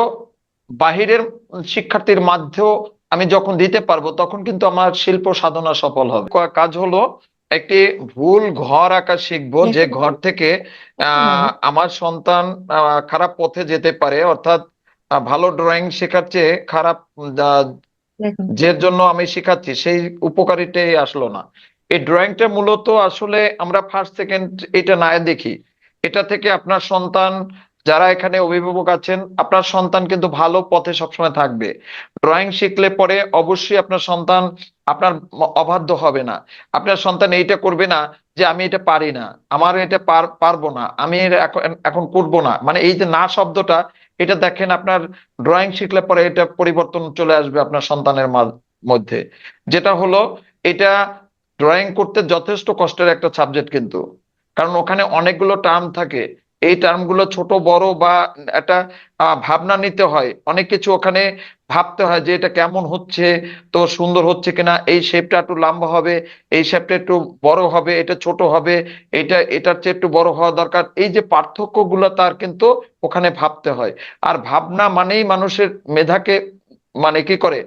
বাহিরের শিক্ষার্থীর মাঝেও আমি যখন দিতে পারবো তখন কিন্তু আমার শিল্প সাধনা সফল হবে। কাজ হলো একটি ভুল ঘর আঁকা শিখবো, যে ঘর থেকে আমার সন্তান খারাপ পথে যেতে পারে, অর্থাৎ ভালো ড্রয়িং শেখার চেয়ে খারাপ দেখুন যে জন্য আমি শেখাচ্ছি সেই উপকারিতাই আসলো না। এই ড্রয়িংটা মূলত আসলে আমরা ফার্স্ট সেকেন্ড এটা না দেখি, এটা থেকে আপনার সন্তান, যারা এখানে অভিভাবক আছেন, আপনার সন্তান কিন্তু ভালো পথে সবসময় থাকবে। ড্রয়িং শিখলে পরে অবশ্যই আপনার সন্তান আপনার অবাধ্য হবে না। আপনার সন্তান এইটা করবে না যে আমি এটা পারি না, আমার এটা পারবো না, আমি এটা এখন এখন করবো না, মানে এই যে না শব্দটা, এটা দেখেন আপনার ড্রয়িং শিখলে পরে এটা পরিবর্তন চলে আসবে আপনার সন্তানের মধ্যে। যেটা হলো, এটা ড্রয়িং করতে যথেষ্ট কষ্টের একটা সাবজেক্ট কিন্তু, কারণ ওখানে অনেকগুলো টার্ম থাকে। এই টার্মগুলো ছোট বড় বা একটা ভাবনা নিতে হয়, অনেক কিছু ওখানে ভাবতে হয় যে এটা কেমন হচ্ছে, তো সুন্দর হচ্ছে কিনা, এই শেপটা একটু লম্বা হবে, এই শেপটা একটু বড় হবে, এটা ছোট হবে, এটা এটার চেয়ে একটু বড় হওয়া দরকার। এই যে পার্থক্যগুলো তার কিন্তু ওখানে ভাবতে হয়। আর ভাবনা মানেই মানুষের মেধাকে মানে কি করে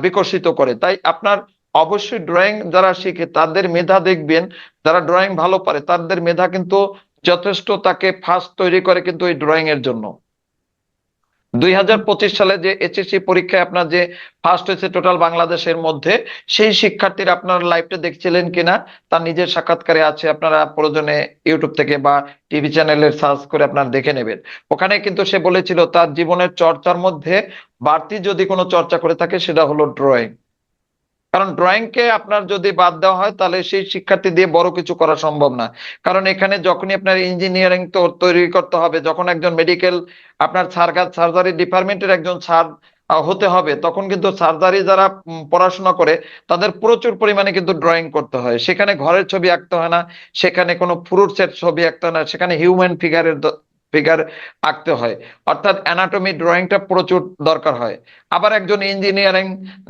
বিকশিত করে। তাই আপনার অবশ্যই ড্রয়িং যারা শিখে তাদের মেধা দেখবেন, যারা ড্রয়িং ভালো পারে তাদের মেধা কিন্তু যথেষ্ট তাকে ফার্স্ট তৈরি করে কিন্তু এই ড্রয়িং এর জন্য। 2025 সালে যে এইচএসসি পরীক্ষায় আপনার যে ফার্স্ট হয়েছে টোটাল বাংলাদেশের মধ্যে, সেই শিক্ষার্থীর আপনার লাইভটা দেখছিলেন কিনা তার নিজের সাক্ষাৎকারে আছে, আপনারা প্রয়োজনে ইউটিউব থেকে বা টিভি চ্যানেলের সার্চ করে আপনারা দেখে নেবেন। ওখানে কিন্তু সে বলেছিল তার জীবনের চর্চার মধ্যে বাড়তি যদি কোনো চর্চা করে থাকে সেটা হলো ড্রয়িং। কারণ ড্রয়িং কে আপনার যদি বাদ দেওয়া হয় তাহলে সেই শিক্ষার্থী দিয়ে বড় কিছু করা সম্ভব না। কারণ এখানে যখনই আপনার ইঞ্জিনিয়ারিং তো তৈরি করতে হবে, যখন একজন মেডিকেল আপনার সার্জারি ডিপার্টমেন্টের একজন স্যার হতে হবে, তখন কিন্তু সার্জারি যারা পড়াশোনা করে তাদের প্রচুর পরিমাণে কিন্তু ড্রয়িং করতে হয়। সেখানে ঘরের ছবি আঁকতে হয় না, সেখানে কোনো ফ্রুটসের ছবি আঁকতে হয় না, সেখানে হিউম্যান ফিগার আঁকতে হয়। অর্থাৎ অ্যানাটমি ড্রয়িংটা প্রচুর দরকার হয়। আবার একজন ইঞ্জিনিয়ারিং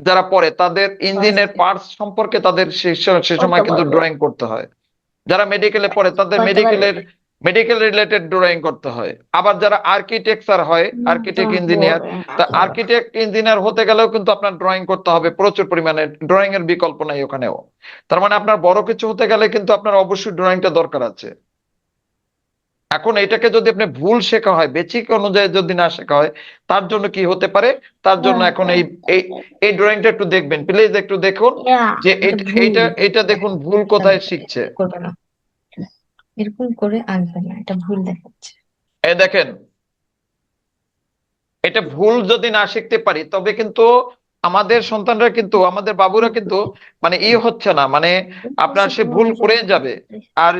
যারা পড়ে তাদের ইঞ্জিনের পার্টস সম্পর্কে তাদের সে সময় কিন্তু ড্রয়িং করতে হয়। যারা মেডিকেলে পড়ে তাদের মেডিকেল রিলেটেড ড্রয়িং করতে হয়। আবার যারা আর্কিটেকচার হয়, আর্কিটেক্ট ইঞ্জিনিয়ার, তা আর্কিটেক্ট ইঞ্জিনিয়ার হতে গেলেও কিন্তু আপনার ড্রয়িং করতে হবে প্রচুর পরিমাণে, ড্রয়িং এর বিকল্প নাই ওখানেও। তার মানে আপনার বড় কিছু হতে গেলে কিন্তু আপনার অবশ্যই ড্রয়িংটা দরকার আছে। এখন এটাকে যদি আপনি ভুল শেখা হয়, বেসিক অনুযায়ী যদি না শেখা হয়, তার জন্য কি হতে পারে? তার জন্য এখন এই এই এই ড্রয়িংটা একটু দেখবেন প্লিজ, একটু দেখুন যে এটা দেখুন ভুল কোথায় শিখছে। করবে না, এরকম করে আঁকবে না, এটা ভুল দেখাচ্ছে। এই দেখেন, এটা ভুল যদি না শিখতে পারি তবে কিন্তু আমাদের সন্তানরা কিন্তু, আমাদের বাবুরা কিন্তু মানে হচ্ছে না, মানে আপনার সে ভুল করে যাবে আর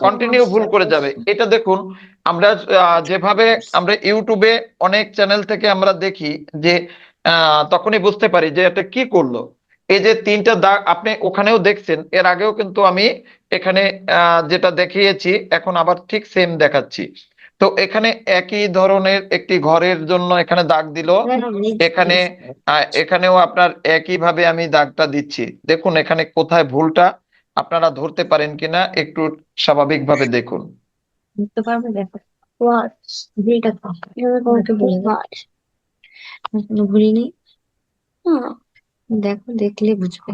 কন্টিনিউ ভুল করে যাবে। এটা দেখুন, আমরা যেভাবে আমরা ইউটিউবে অনেক চ্যানেল থেকে আমরা দেখি যে তখনই বুঝতে পারি যে এটা কি করলো। এই যে তিনটা দাগ আপনি ওখানেও দেখছেন, এর আগেও কিন্তু আমি এখানে যেটা দেখিয়েছি এখন আবার ঠিক সেম দেখাচ্ছি। তো এখানে একই ধরনের একটি ঘরের জন্য এখানে দাগ দিল, এখানে এখানেও আপনার একই ভাবে আমি দাগটা দিচ্ছি। দেখুন এখানে কোথায় ভুলটা আপনারা ধরতে পারেন কিনা একটু স্বাভাবিকভাবে দেখুন। বুঝতে পারবে, দেখো What? ভুলটা কোথায়। আমাকে বলে দাও, What? আমার কোনো ভুল নেই। Hmm. দেখো, দেখলে বুঝবে।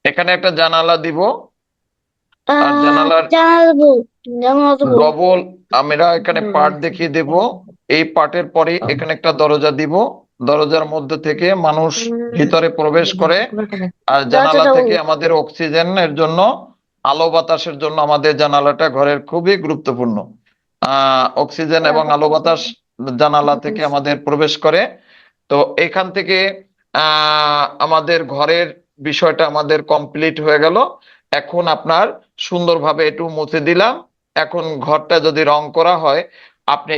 এখানে একটা জানালা দিব, আর জানালার জানালা দেবো ডবল আমরা এখানে পার্ট দেখিয়ে দেব। এই পার্টের পরে এখানে একটা দরজা দিব, দরজার মধ্যে থেকে মানুষ ভিতরে প্রবেশ করে। আর জানালা দরজাটা থেকে আমাদের অক্সিজেনের জন্য, আলো বাতাসের জন্য আমাদের জানালাটা ঘরের খুবই গুরুত্বপূর্ণ। অক্সিজেন এবং আলো বাতাস জানালা থেকে আমাদের প্রবেশ করে। তো এখান থেকে আমাদের ঘরের বিষয়টা আমাদের কমপ্লিট হয়ে গেল। এখন আপনার সুন্দরভাবে একটু মুছে দিলাম। এখন ঘরটা যদি রং করা হয়, আপনি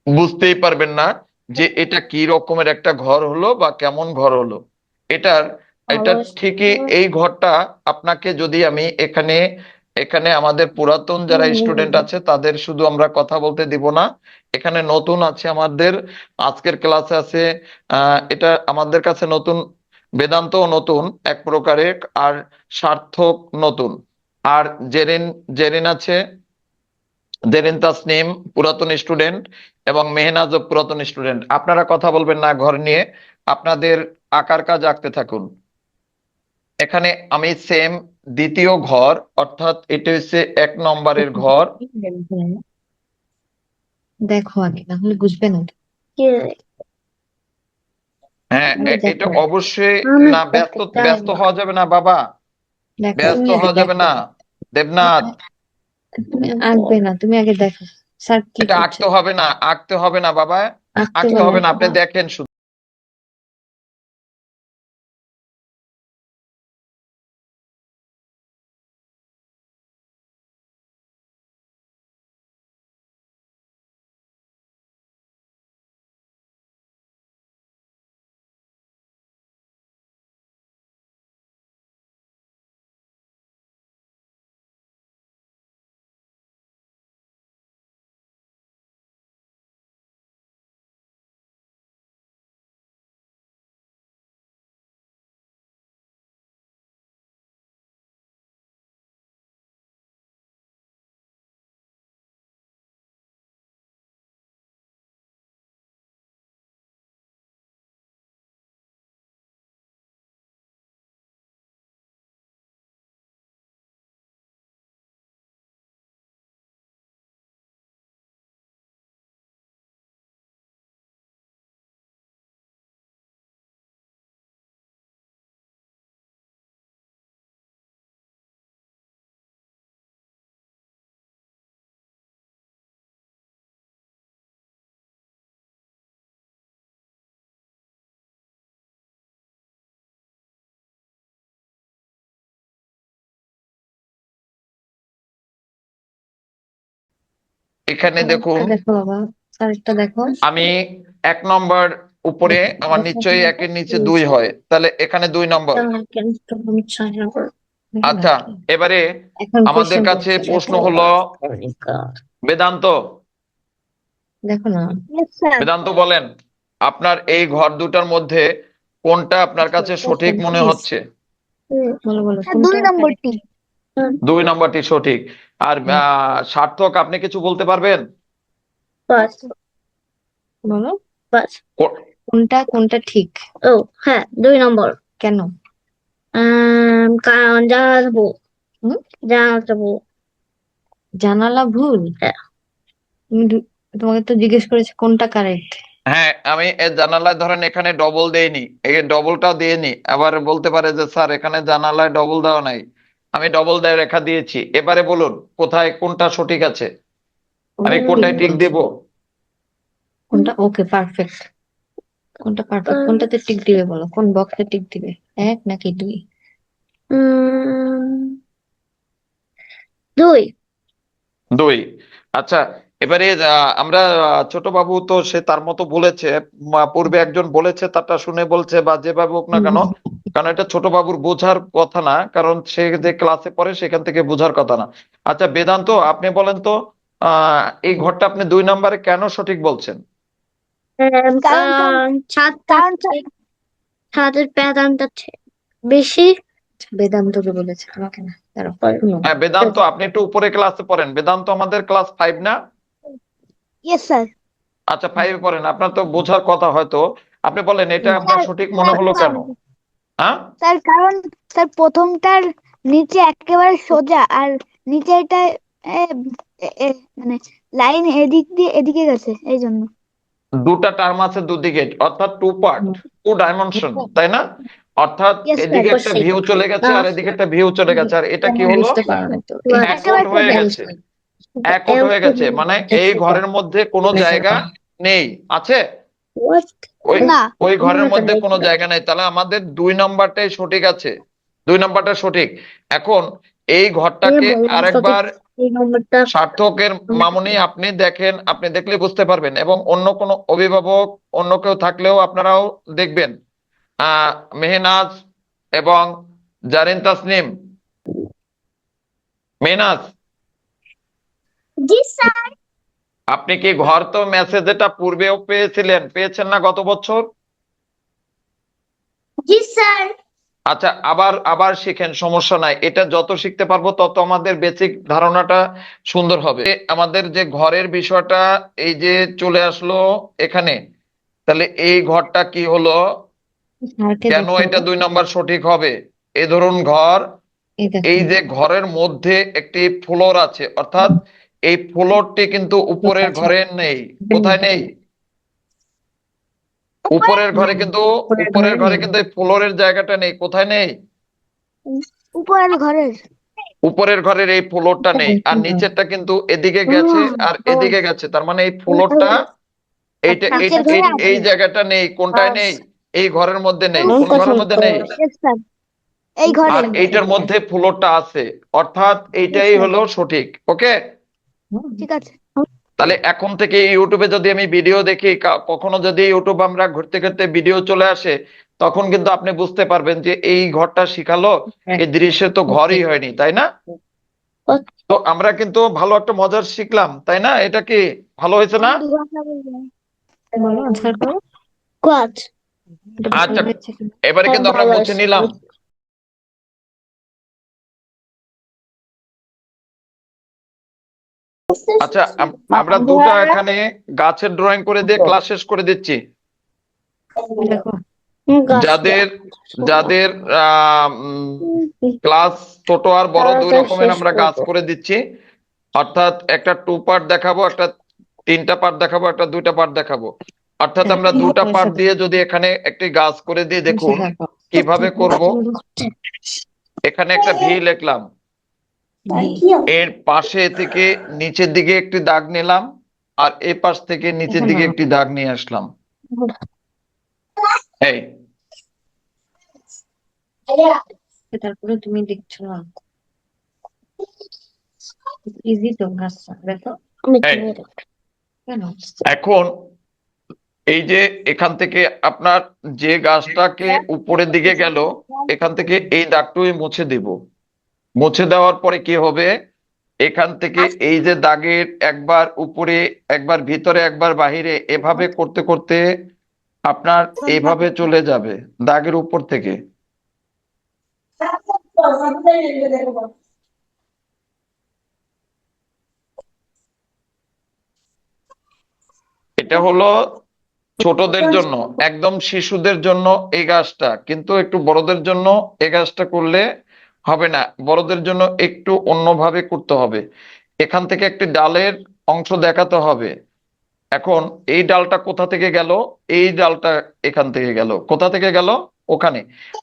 বুঝতেই পারবেন না যে এটা কি রকমের একটা ঘর হলো বা কেমন ঘর হলো। এটার এটা ঠিকই এই ঘরটা আপনাকে যদি আমি এখানে এখানে আমাদের পুরাতন যারা স্টুডেন্ট আছে তাদের শুধু আমরা কথা বলতে দিব না, এখানে নতুন আছে আমাদের, আজকের ক্লাসে আছে এটা আমাদের কাছে নতুন, বেদান্ত নতুন এক প্রকারের, আর সার্থক নতুন, আর জেরিন জেরিন আছে, জেরিন তাসনিম পুরাতন স্টুডেন্ট, এবং মেহনাজও পুরাতন স্টুডেন্ট। আপনারা কথা বলবেন না ঘর নিয়ে, আপনাদের আঁকার কাজ আঁকতে থাকুন। এখানে আমি সেম দ্বিতীয় ঘর, অর্থাৎ এটা হচ্ছে 1 নম্বরের ঘর। দেখো আগে, না হলে বুঝবে না। হ্যাঁ, আগে এটা দেখো, অবশ্যই আমি না, ব্যস্ত ব্যস্ত হওয়া যাবে না বাবা, দেখো ব্যস্ত তুমি আগে হওয়া যাবে দেখো। না দেবনাথ। তুমি আঁকবে না, তুমি আগে দেখো স্যার কি এটা করছে। আঁকতে হবে না, আঁকতে হবে না বাবা, আঁকতে আঁকতে বলে হবে না, আপনি দেখেন শুধু। এখানে দেখুন, দেখো বাবা, স্যারটা দেখো। আমি 1 নম্বর উপরে, আমার নিশ্চয়ই 1-এর নিচে 2 হয়, তাহলে এখানে 2 নম্বর। আচ্ছা, এবারে এখন আমাদের কোশ্চেন কাছে প্রশ্ন হলো, বেদান্ত দেখো না। বেদান্ত বলেন, আপনার এই ঘর দুটার মধ্যে কোনটা আপনার কাছে সঠিক মনে হচ্ছে? বলো বলো, 2 নম্বরটি 2 নম্বরটি সঠিক। আর সার্থক, আপনি কিছু বলতে পারবেন? বাস বলো বাস কো- কোনটা কোনটা ঠিক। ও হ্যাঁ 2 নম্বর। কেন? কারণ জানালা দেবো হুম? জানালা দেবো জানালা ভুল? হ্যাঁ। তোমাকে তো জিজ্ঞেস করেছে কোনটা কারেক্ট। হ্যাঁ, আমি এর জানালায় ধরেন এখানে ডবল দেইনি, এই ডবলটা দিইনি, আবার বলতে পারে যে স্যার এখানে জানালায় ডবল দেওয়া নাই, আমি ডবল দিয়ে রেখা দিয়েছি। এবারে বলুন কোথায় কোনটা সঠিক আছে, আমি কোনটায় টিক দেব? কোনটা ওকে পারফেক্ট? কোনটা পারফেক্ট? কোনটাতে টিক দিবে বলো, কোন বক্সে টিক দিবে, 1 নাকি 2? 2। 2। আচ্ছা, এবারে আমরা ছোট বাবু তো সে তার মতো বলেছে, পূর্বে একজন বলেছে তারটা শুনে বলছে, বা যেভাবে হোক না কেন, কারণ এটা ছোট বাবুর বোঝার কথা না, কারণ সে যে ক্লাসে পড়ে সেখান থেকে বোঝার কথা না। আচ্ছা বেদান্ত, আপনি বলেন তো, এই ঘরটা আপনি 2 নম্বরে কেন সঠিক বলছেন? কারণ ছাদের প্যাটার্নটা বেশি। বেদান্তকে বলেছে, আমাকে না। দাঁড়াও, শুনো। হ্যাঁ বেদান্ত, আপনি একটু উপরে ক্লাসে পড়েন, বেদান্ত আমাদের ক্লাস 5 না? Yes sir. আচ্ছা 5-এ পড়েন, আপনার তো বোঝার কথা হয়তো। আপনি বলেন এটা আপনার স্যার সঠিক মনে হলো কেন? হ্যাঁ, স্যার কারণ স্যার প্রথমটার নিচে একেবারে সোজা আর নিচেরটা এ, মানে লাইন এদিক দিয়ে এদিকে গেছে এই জন্য। দুটা টার্ম আছে দুদিকে, অর্থাৎ টু পার্ট, টু ডাইমেনশন, তাই না? অর্থাৎ ইয়েস স্যার। এদিকে একটা ভিউ চলে গেছে আর এদিকে একটা ভিউ চলে গেছে, আর এটা কি হলো? বুঝতে পারো না তো একট হয়ে গেছে, একট হয়ে গেছে, মানে এই ঘরের মধ্যে কোনো জায়গা নেই, আছে? ওই না। ওই ঘরের মধ্যে কোনো জায়গা নেই, তাহলে আমাদের 2 নম্বরটাই সঠিক আছে, 2 নম্বরটা সঠিক। এখন এই ঘরটাকে আরেকবার এই নম্বরটা সার্থকের মামুনি আপনি দেখেন, আপনি দেখলে বুঝতে পারবেন, এবং অন্য কোনো অভিভাবক অন্য কেউ থাকলেও আপনারাও দেখবেন। মেহনাজ এবং জারিন তাসনিম, মেহনাজ, জি স্যার। আপনি কি ঘর তো মেসেজ এটা পূর্বেও পেয়েছেন না গত বছর? জি স্যার। আচ্ছা, আবার আবার শিখেন, সমস্যা নাই, এটা যত শিখতে পারবো তত আমাদের বেসিক ধারণাটা সুন্দর হবে। আমাদের যে ঘরের বিষয়টা এই যে চলে আসলো এখানে, তাহলে এই ঘরটা কি হলো? স্যারকে কেন দেখো এটা 2 নম্বর সঠিক হবে? এই ধরুন ঘর, এই দেখো এই যে ঘরের মধ্যে একটি ফ্লোর আছে, অর্থাৎ এই ফ্লোরটি কিন্তু উপরের ঘরে নেই। কোথায় নেই? উপরের ঘরে কিন্তু, উপরের ঘরে কিন্তু এই ফ্লোরের জায়গাটা নেই। কোথায় নেই? উপরের ঘরের। উপরের ঘরের এই ফ্লোরটা নেই, আর নিচেরটা কিন্তু এদিকে গেছে আর এদিকে গেছে, তার মানে এই ফ্লোরটা, এইটা নিচের ঘরে আছে। এই জায়গাটা নেই। কোনটায় নেই? এই ঘরের মধ্যে নেই। কোন ঘরের মধ্যে নেই? Yes, sir. এই ঘরে। আর এইটার মধ্যে ফ্লোরটা আছে, অর্থাৎ এইটাই হলো সঠিক। ওকে, ঠিক আছে। তাহলে এখন থেকে ইউটিউবে যদি আমি ভিডিও দেখি, কখনো যদি ইউটিউব আমরা ঘুরতে ঘুরতে ভিডিও চলে আসে, তখন কিন্তু আপনি বুঝতে পারবেন যে এই ঘরটা শিখালো, এই দৃশ্যে তো ঘরই হয়নি, তাই না? তো আমরা কিন্তু ভালো একটা মজার শিখলাম, তাই না? এটা কি ভালো হয়েছে না? আমি 2 ঘন্টা বলবো। বলো আনসার করো কোয়াচ। এটা ভালো আচ্ছা, হয়েছে কিনা এবারে কিন্তু আমরা ভালো মুছে আছে। নিলাম। আচ্ছা, আমরা দুটো এখানে গাছের ড্রয়িং করে দিয়ে ক্লাস শেষ করে দিচ্ছি। দেখো যাদের যাদের ক্লাস ছোট আর বড় দুই রকমের আমরা গাছ করে দিচ্ছি, অর্থাৎ একটা 2 পার্ট দেখাবো, একটা 3টা পার্ট দেখাবো, একটা 2টা পার্ট দেখাবো। অর্থাৎ আমরা 2টা পার্ট দিয়ে যদি এখানে একটি গাছ করে দিয়ে দেখুন কিভাবে করব। এখানে একটা ভি লিখলাম, এর পাশে থেকে নিচের দিকে একটি দাগ নিলাম, আর এই পাশ থেকে নিচের দিকে একটি দাগ নিয়ে আসলাম। এই তারপরে তুমি দেখছো না ইজি তো গাছটা দেখো এই কেন এখন এই যে এখান থেকে আপনার যে গাছটাকে উপরের দিকে গেল, এখান থেকে এই দাগটুই মুছে দেব। মুছে দেওয়ার পরে কি হবে? এখান থেকে এই যে দাগের একবার উপরে, একবার ভিতরে, একবার বাহিরে, এভাবে করতে করতে আপনার এইভাবে চলে যাবে দাগের উপর থেকে। এটা হলো ছোটদের জন্য, একদম শিশুদের জন্য এই গাছটা, কিন্তু একটু বড়দের জন্য এই গাছটা করলে হবে না, বড়দের জন্য একটু অন্যভাবে করতে হবে। এখান থেকে একটি ডালের অংশ দেখাতে হবে। এখন এই ডালটা কোথা থেকে গেল? এই ডালটা এখান থেকে গেল, কোথা থেকে গেল? ওখানে।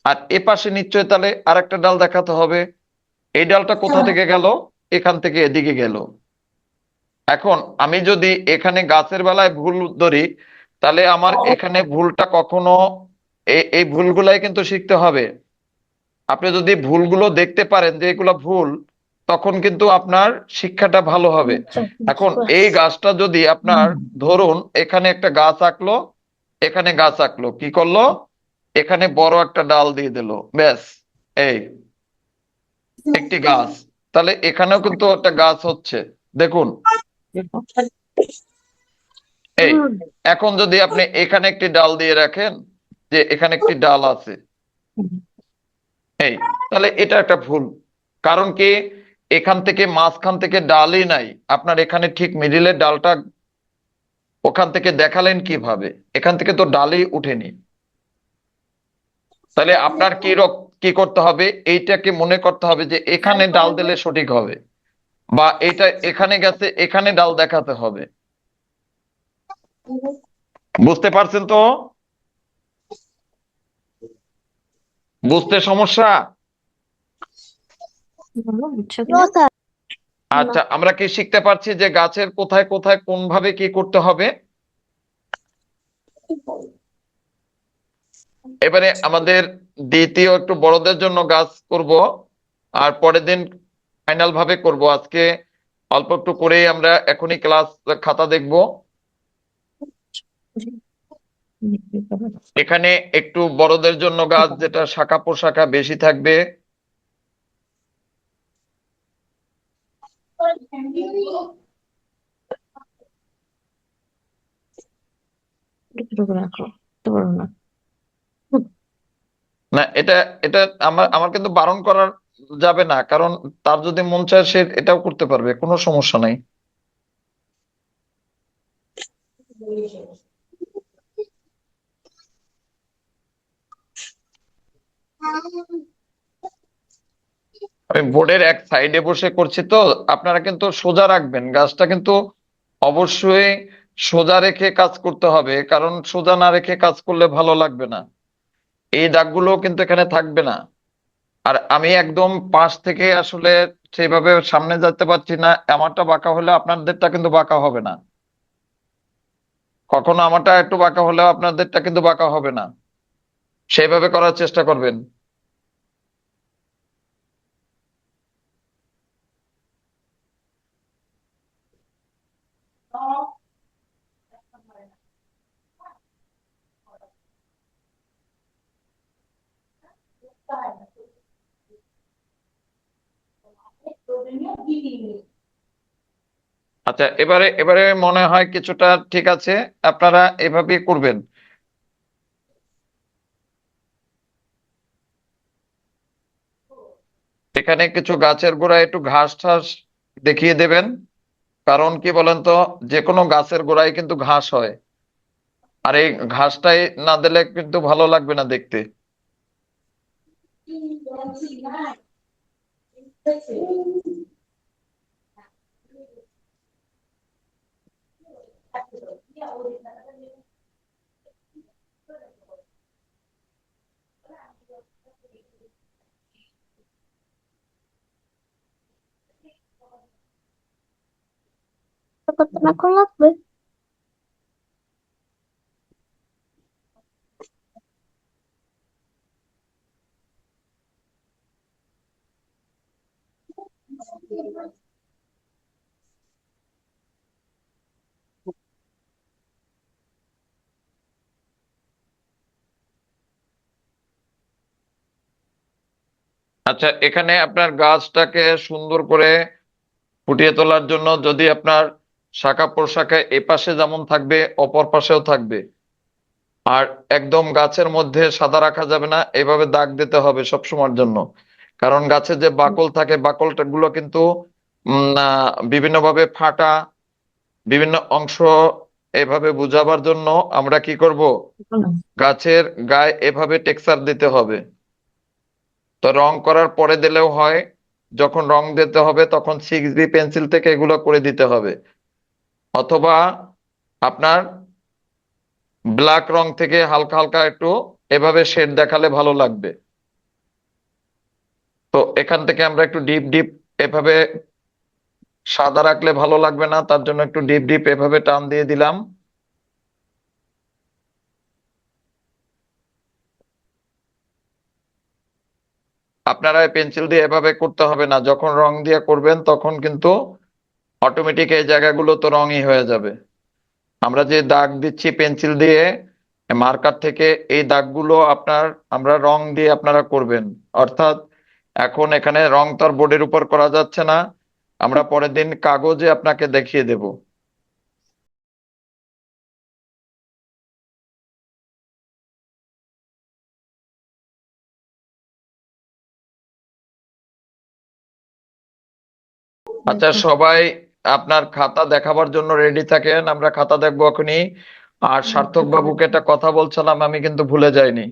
আর এ পাশে নিশ্চয়ই তাহলে আরেকটা ডাল দেখাতে হবে। এই ডালটা কোথা থেকে গেল? এখান থেকে এদিকে গেল। এখন আমি যদি এখানে গাছের বেলায় ভুল ধরি, তাহলে আমার এখানে ভুলটা কখনো, এই ভুলগুলাই কিন্তু শিখতে হবে। আপনি যদি ভুলগুলো দেখতে পারেন যে এগুলো ভুল, তখন কিন্তু আপনার শিক্ষাটা ভালো হবে। এখন এই গাছটা যদি আপনার, ধরুন এখানে একটা গাছ আঁকলো, এখানে গাছ আঁকলো, কি করলো? এখানে বড় একটা ডাল দিয়ে দিল, ব্যাস, এই একটি গাছ। তাহলে এখানেও কিন্তু একটা গাছ হচ্ছে, দেখুন। এই এখন যদি আপনি এখানে একটি ডাল দিয়ে রাখেন, যে এখানে একটি ডাল আছে, এই, তাহলে এটা একটা ভুল। কারণ কি? এখান থেকে মাঝখান থেকে ডালই নাই, আপনার এখানে ঠিক মিডিলে ডালটা ওখান থেকে দেখালেন কিভাবে? এখান থেকে তো ডালই উঠেনি। তাহলে আপনার কি করতে হবে, এইটাকে মনে করতে হবে যে এখানে ডাল দিলে সঠিক হবে, বা এটা এখানে গেছে, এখানে ডাল দেখাতে হবে। বুঝতে পারছেন তো? বুঝতে সমস্যা? বলো, বুঝছো নো কিনা? স্যার। আচ্ছা, আমরা কি শিখতে পারছি যে গাছের কোথায় কোথায় কোন ভাবে কি করতে হবে? এবারে আমাদের দ্বিতীয় একটু বড়দের জন্য গাছ করব, আর পরের দিন ফাইনাল ভাবে করব। আজকে অল্প একটু করেই আমরা এখনই ক্লাস খাতা দেখব। এখানে একটু বড়দের জন্য গাছ, যেটা শাখা প্রশাখা বেশি থাকবে। ছোট করে রাখো, তো বড় না। না, এটা এটা আমার আমার কিন্তু বারণ করার যাবে না, কারণ তার যদি মন চায় সে এটাও করতে পারবে, কোনো সমস্যা নাই। আমি বোর্ডের এক সাইডে বসে করছি তো, আপনারা কিন্তু সোজা রাখবেন গাছটা, কিন্তু অবশ্যই সোজা রেখে কাজ করতে হবে, কারণ সোজা না রেখে কাজ করলে ভালো লাগবে না। এই দাগগুলো কিন্তু এখানে থাকবে না। আর আমি একদম পাশ থেকে আসলে সেইভাবে সামনে যেতে পারছি না, আমারটা বাঁকা হলে আপনাদেরটা কিন্তু বাঁকা হবে না। কখনো আমারটা একটু বাঁকা হলেও আপনাদেরটা কিন্তু বাঁকা হবে না। সেইভাবে করার চেষ্টা করবেন। আচ্ছা, এবারে এবারে মনে হয় কিছুটা ঠিক আছে। আপনারা এভাবেই করবেন। এখানে কিছু গাছের গোড়ায় একটু ঘাস টাস দেখিয়ে দেবেন, কারণ কি বলেন তো, যে কোনো গাছের গোড়ায় কিন্তু ঘাস হয়, আর এই ঘাসটাই না দিলে কিন্তু ভালো লাগবে না দেখতে। কতক্ষণ লাগবে? আচ্ছা, এখানে আপনার গাছটাকে সুন্দর করে ফুটিয়ে তোলার জন্য, যদি আপনার শাখা প্রশাখা এ পাশে যেমন থাকবে অপর পাশেও থাকবে, আর একদম গাছের মধ্যে সাদা রাখা যাবে না, এভাবে দাগ দিতে হবে সব সময়ের জন্য। কারণ গাছের যে বাকল থাকে, বাকলটা গুলো কিন্তু বিভিন্ন ভাবে ফাটা, বিভিন্ন অংশ, এভাবে বুঝাবার জন্য আমরা কি করব, গাছের গায়ে এভাবে টেক্সচার দিতে হবে। তো রং করার পরে দিলেও হয়, যখন রং দিতে হবে তখন 6B পেন্সিল থেকে এগুলো করে দিতে হবে, অথবা আপনার ব্ল্যাক রং থেকে হালকা হালকা একটু এভাবে শেড দেখালে ভালো লাগবে। তো এখান থেকে আমরা একটু ডিপ ডিপ এভাবে, সাদা রাখলে ভালো লাগবে না, তার জন্য একটু ডিপ ডিপ এভাবে টান দিয়ে দিলাম। আপনারা পেন্সিল দিয়ে এভাবে করতে হবে না, যখন রং দিয়ে করবেন তখন কিন্তু অটোমেটিক এই জায়গাগুলো তো রঙই হয়ে যাবে। আমরা যে দাগ দিচ্ছি পেন্সিল দিয়ে, মার্কার থেকে, এই দাগগুলো আমরা রং দিয়ে আপনারা করবেন। অর্থাৎ এখন এখানে রং তো আর বোর্ডের উপর করা যাচ্ছে না, আমরা পরের দিন কাগজে আপনাকে দেখিয়ে দেব। আচ্ছা, সবাই আপনার খাতা দেখাবার জন্য রেডি থাকেন, আমরা খাতা দেখবো এখনই। আর সার্থক বাবুকে একটা কথা বলছিলাম, আমি কিন্তু ভুলে যাইনি।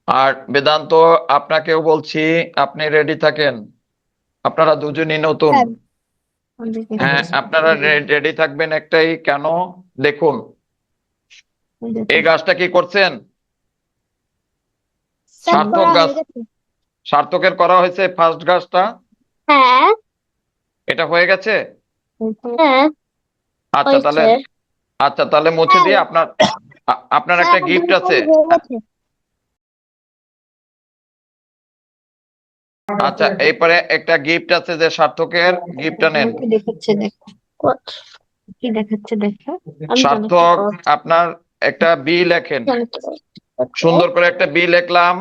আর বেদান্ত, আপনাকেও বলছি, আপনি রেডি থাকেন। আপনারা দুজনই নতুন। স্যার হ্যাঁ, আপনারা রেডি থাকবেন একটাই, কেন দেখুন এই গাছটা কি করছেন? স্যার সার্থক করা গাছ, হয়ে গেছে। সার্থকের করা হয়েছে ফার্স্ট গাছটা, হ্যাঁ এটা হয়ে গেছে। হ্যাঁ আচ্ছা তাহলে, হয়েছে আচ্ছা তাহলে মুছে দিয়ে আপনার আপনার স্যার একটা আমার গিফট দুটো আছে। হয়ে গেছে। আচ্ছা, এরপরে একটা গিফট আছে, যে সার্থকের গিফটটা নেন। কি দেখাচ্ছে দেখো, What? কি দেখাচ্ছে দেখো। আমি জানি কি সার্থক, God আপনার একটা বি লেখেন, জানি কি God। সুন্দর করে একটা বি লিখলাম।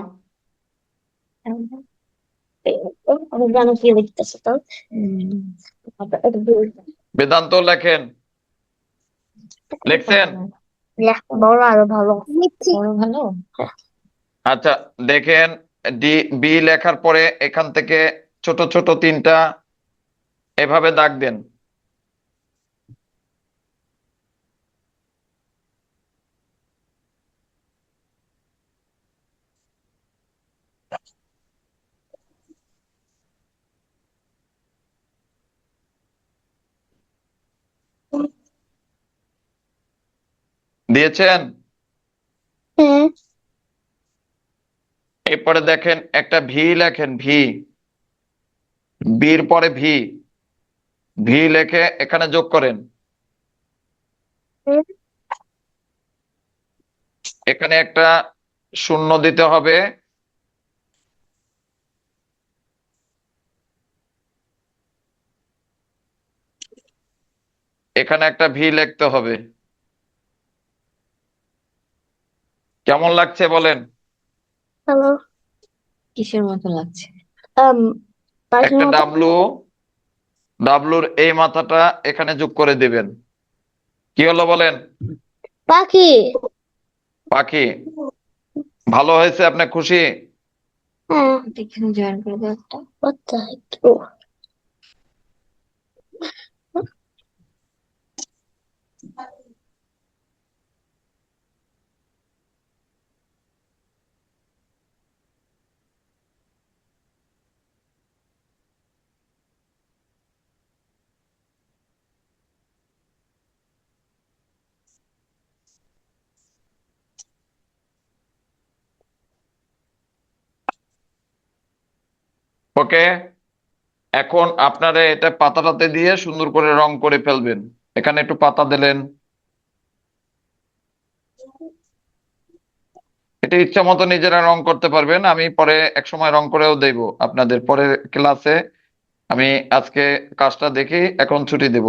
আমি জানি কি লিখতেছে তো এটা ভুল। বেদান্ত লেখেন, লিখছেন? বড় আরো ভালো নিচ্ছি। বড় ভালো। আচ্ছা দেখেন, ডি বি লেখার পরে এখান থেকে ছোট ছোট তিনটা এভাবে দাগ দেন। দিয়েছেন? হ্যাঁ এরপরে দেখেন একটা ভি লেখেন, ভি, বির পরে ভি, ভি লেখে এখানে যোগ করেন। এখানে একটা শূন্য দিতে হবে। এখানে একটা ভি লিখতে হবে। কেমন লাগছে বলেন? হ্যালো কিসের মতো লাগছে? পাখির একটা মতো ডাব্লু, ডাব্লুর এই মাথাটা এখানে যোগ করে দিবেন। কি হলো বলেন? পাখি পাখি। ভালো হয়েছে, আপনি খুশি? হ্যাঁ এখানে জয়েন করে দাও একটা। what the heck oh ওকে, এখন আপনারা এটা পাতাটাতে দিয়ে সুন্দর করে রং করে ফেলবেন। এখানে একটু পাতা দিলেন, এটা ইচ্ছা মতো নিজেরা রং করতে পারবেন। আমি পরে এক সময় রং করেও দেব আপনাদের পরের ক্লাসে। আমি আজকে কাজটা দেখি, এখন ছুটি দেব।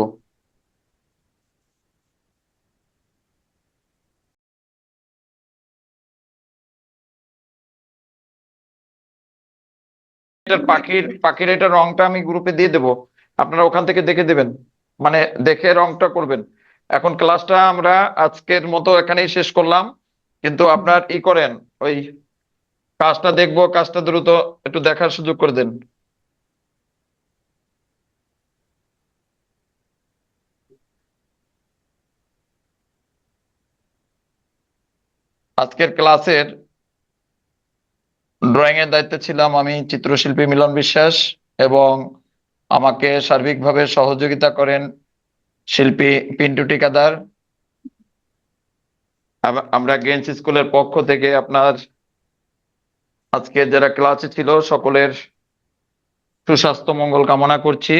এটার পাখির পাখির এটা রংটা আমি গ্রুপে দিয়ে দেব, আপনারা ওখান থেকে দেখে দেবেন, মানে দেখে রংটা করবেন। এখন ক্লাসটা আমরা আজকের মতো এখানেই শেষ করলাম, কিন্তু আপনার ই করেন, ওই কাজটা দেখবো, কাজটা দ্রুত একটু দেখার সুযোগ করে দেন। আজকের ক্লাসের ড্রয়িং এর দায়িত্বে ছিলাম আমি, চিত্রশিল্পী মিলন বিশ্বাস, এবং আমাকে সার্বিকভাবে সহযোগিতা করেন শিল্পী পিন্টু টিকাদার। আমরা গেন্স স্কুলের পক্ষ থেকে আপনার আজকে যারা ক্লাসে ছিল সকলের সুস্বাস্থ্য মঙ্গল কামনা করছি।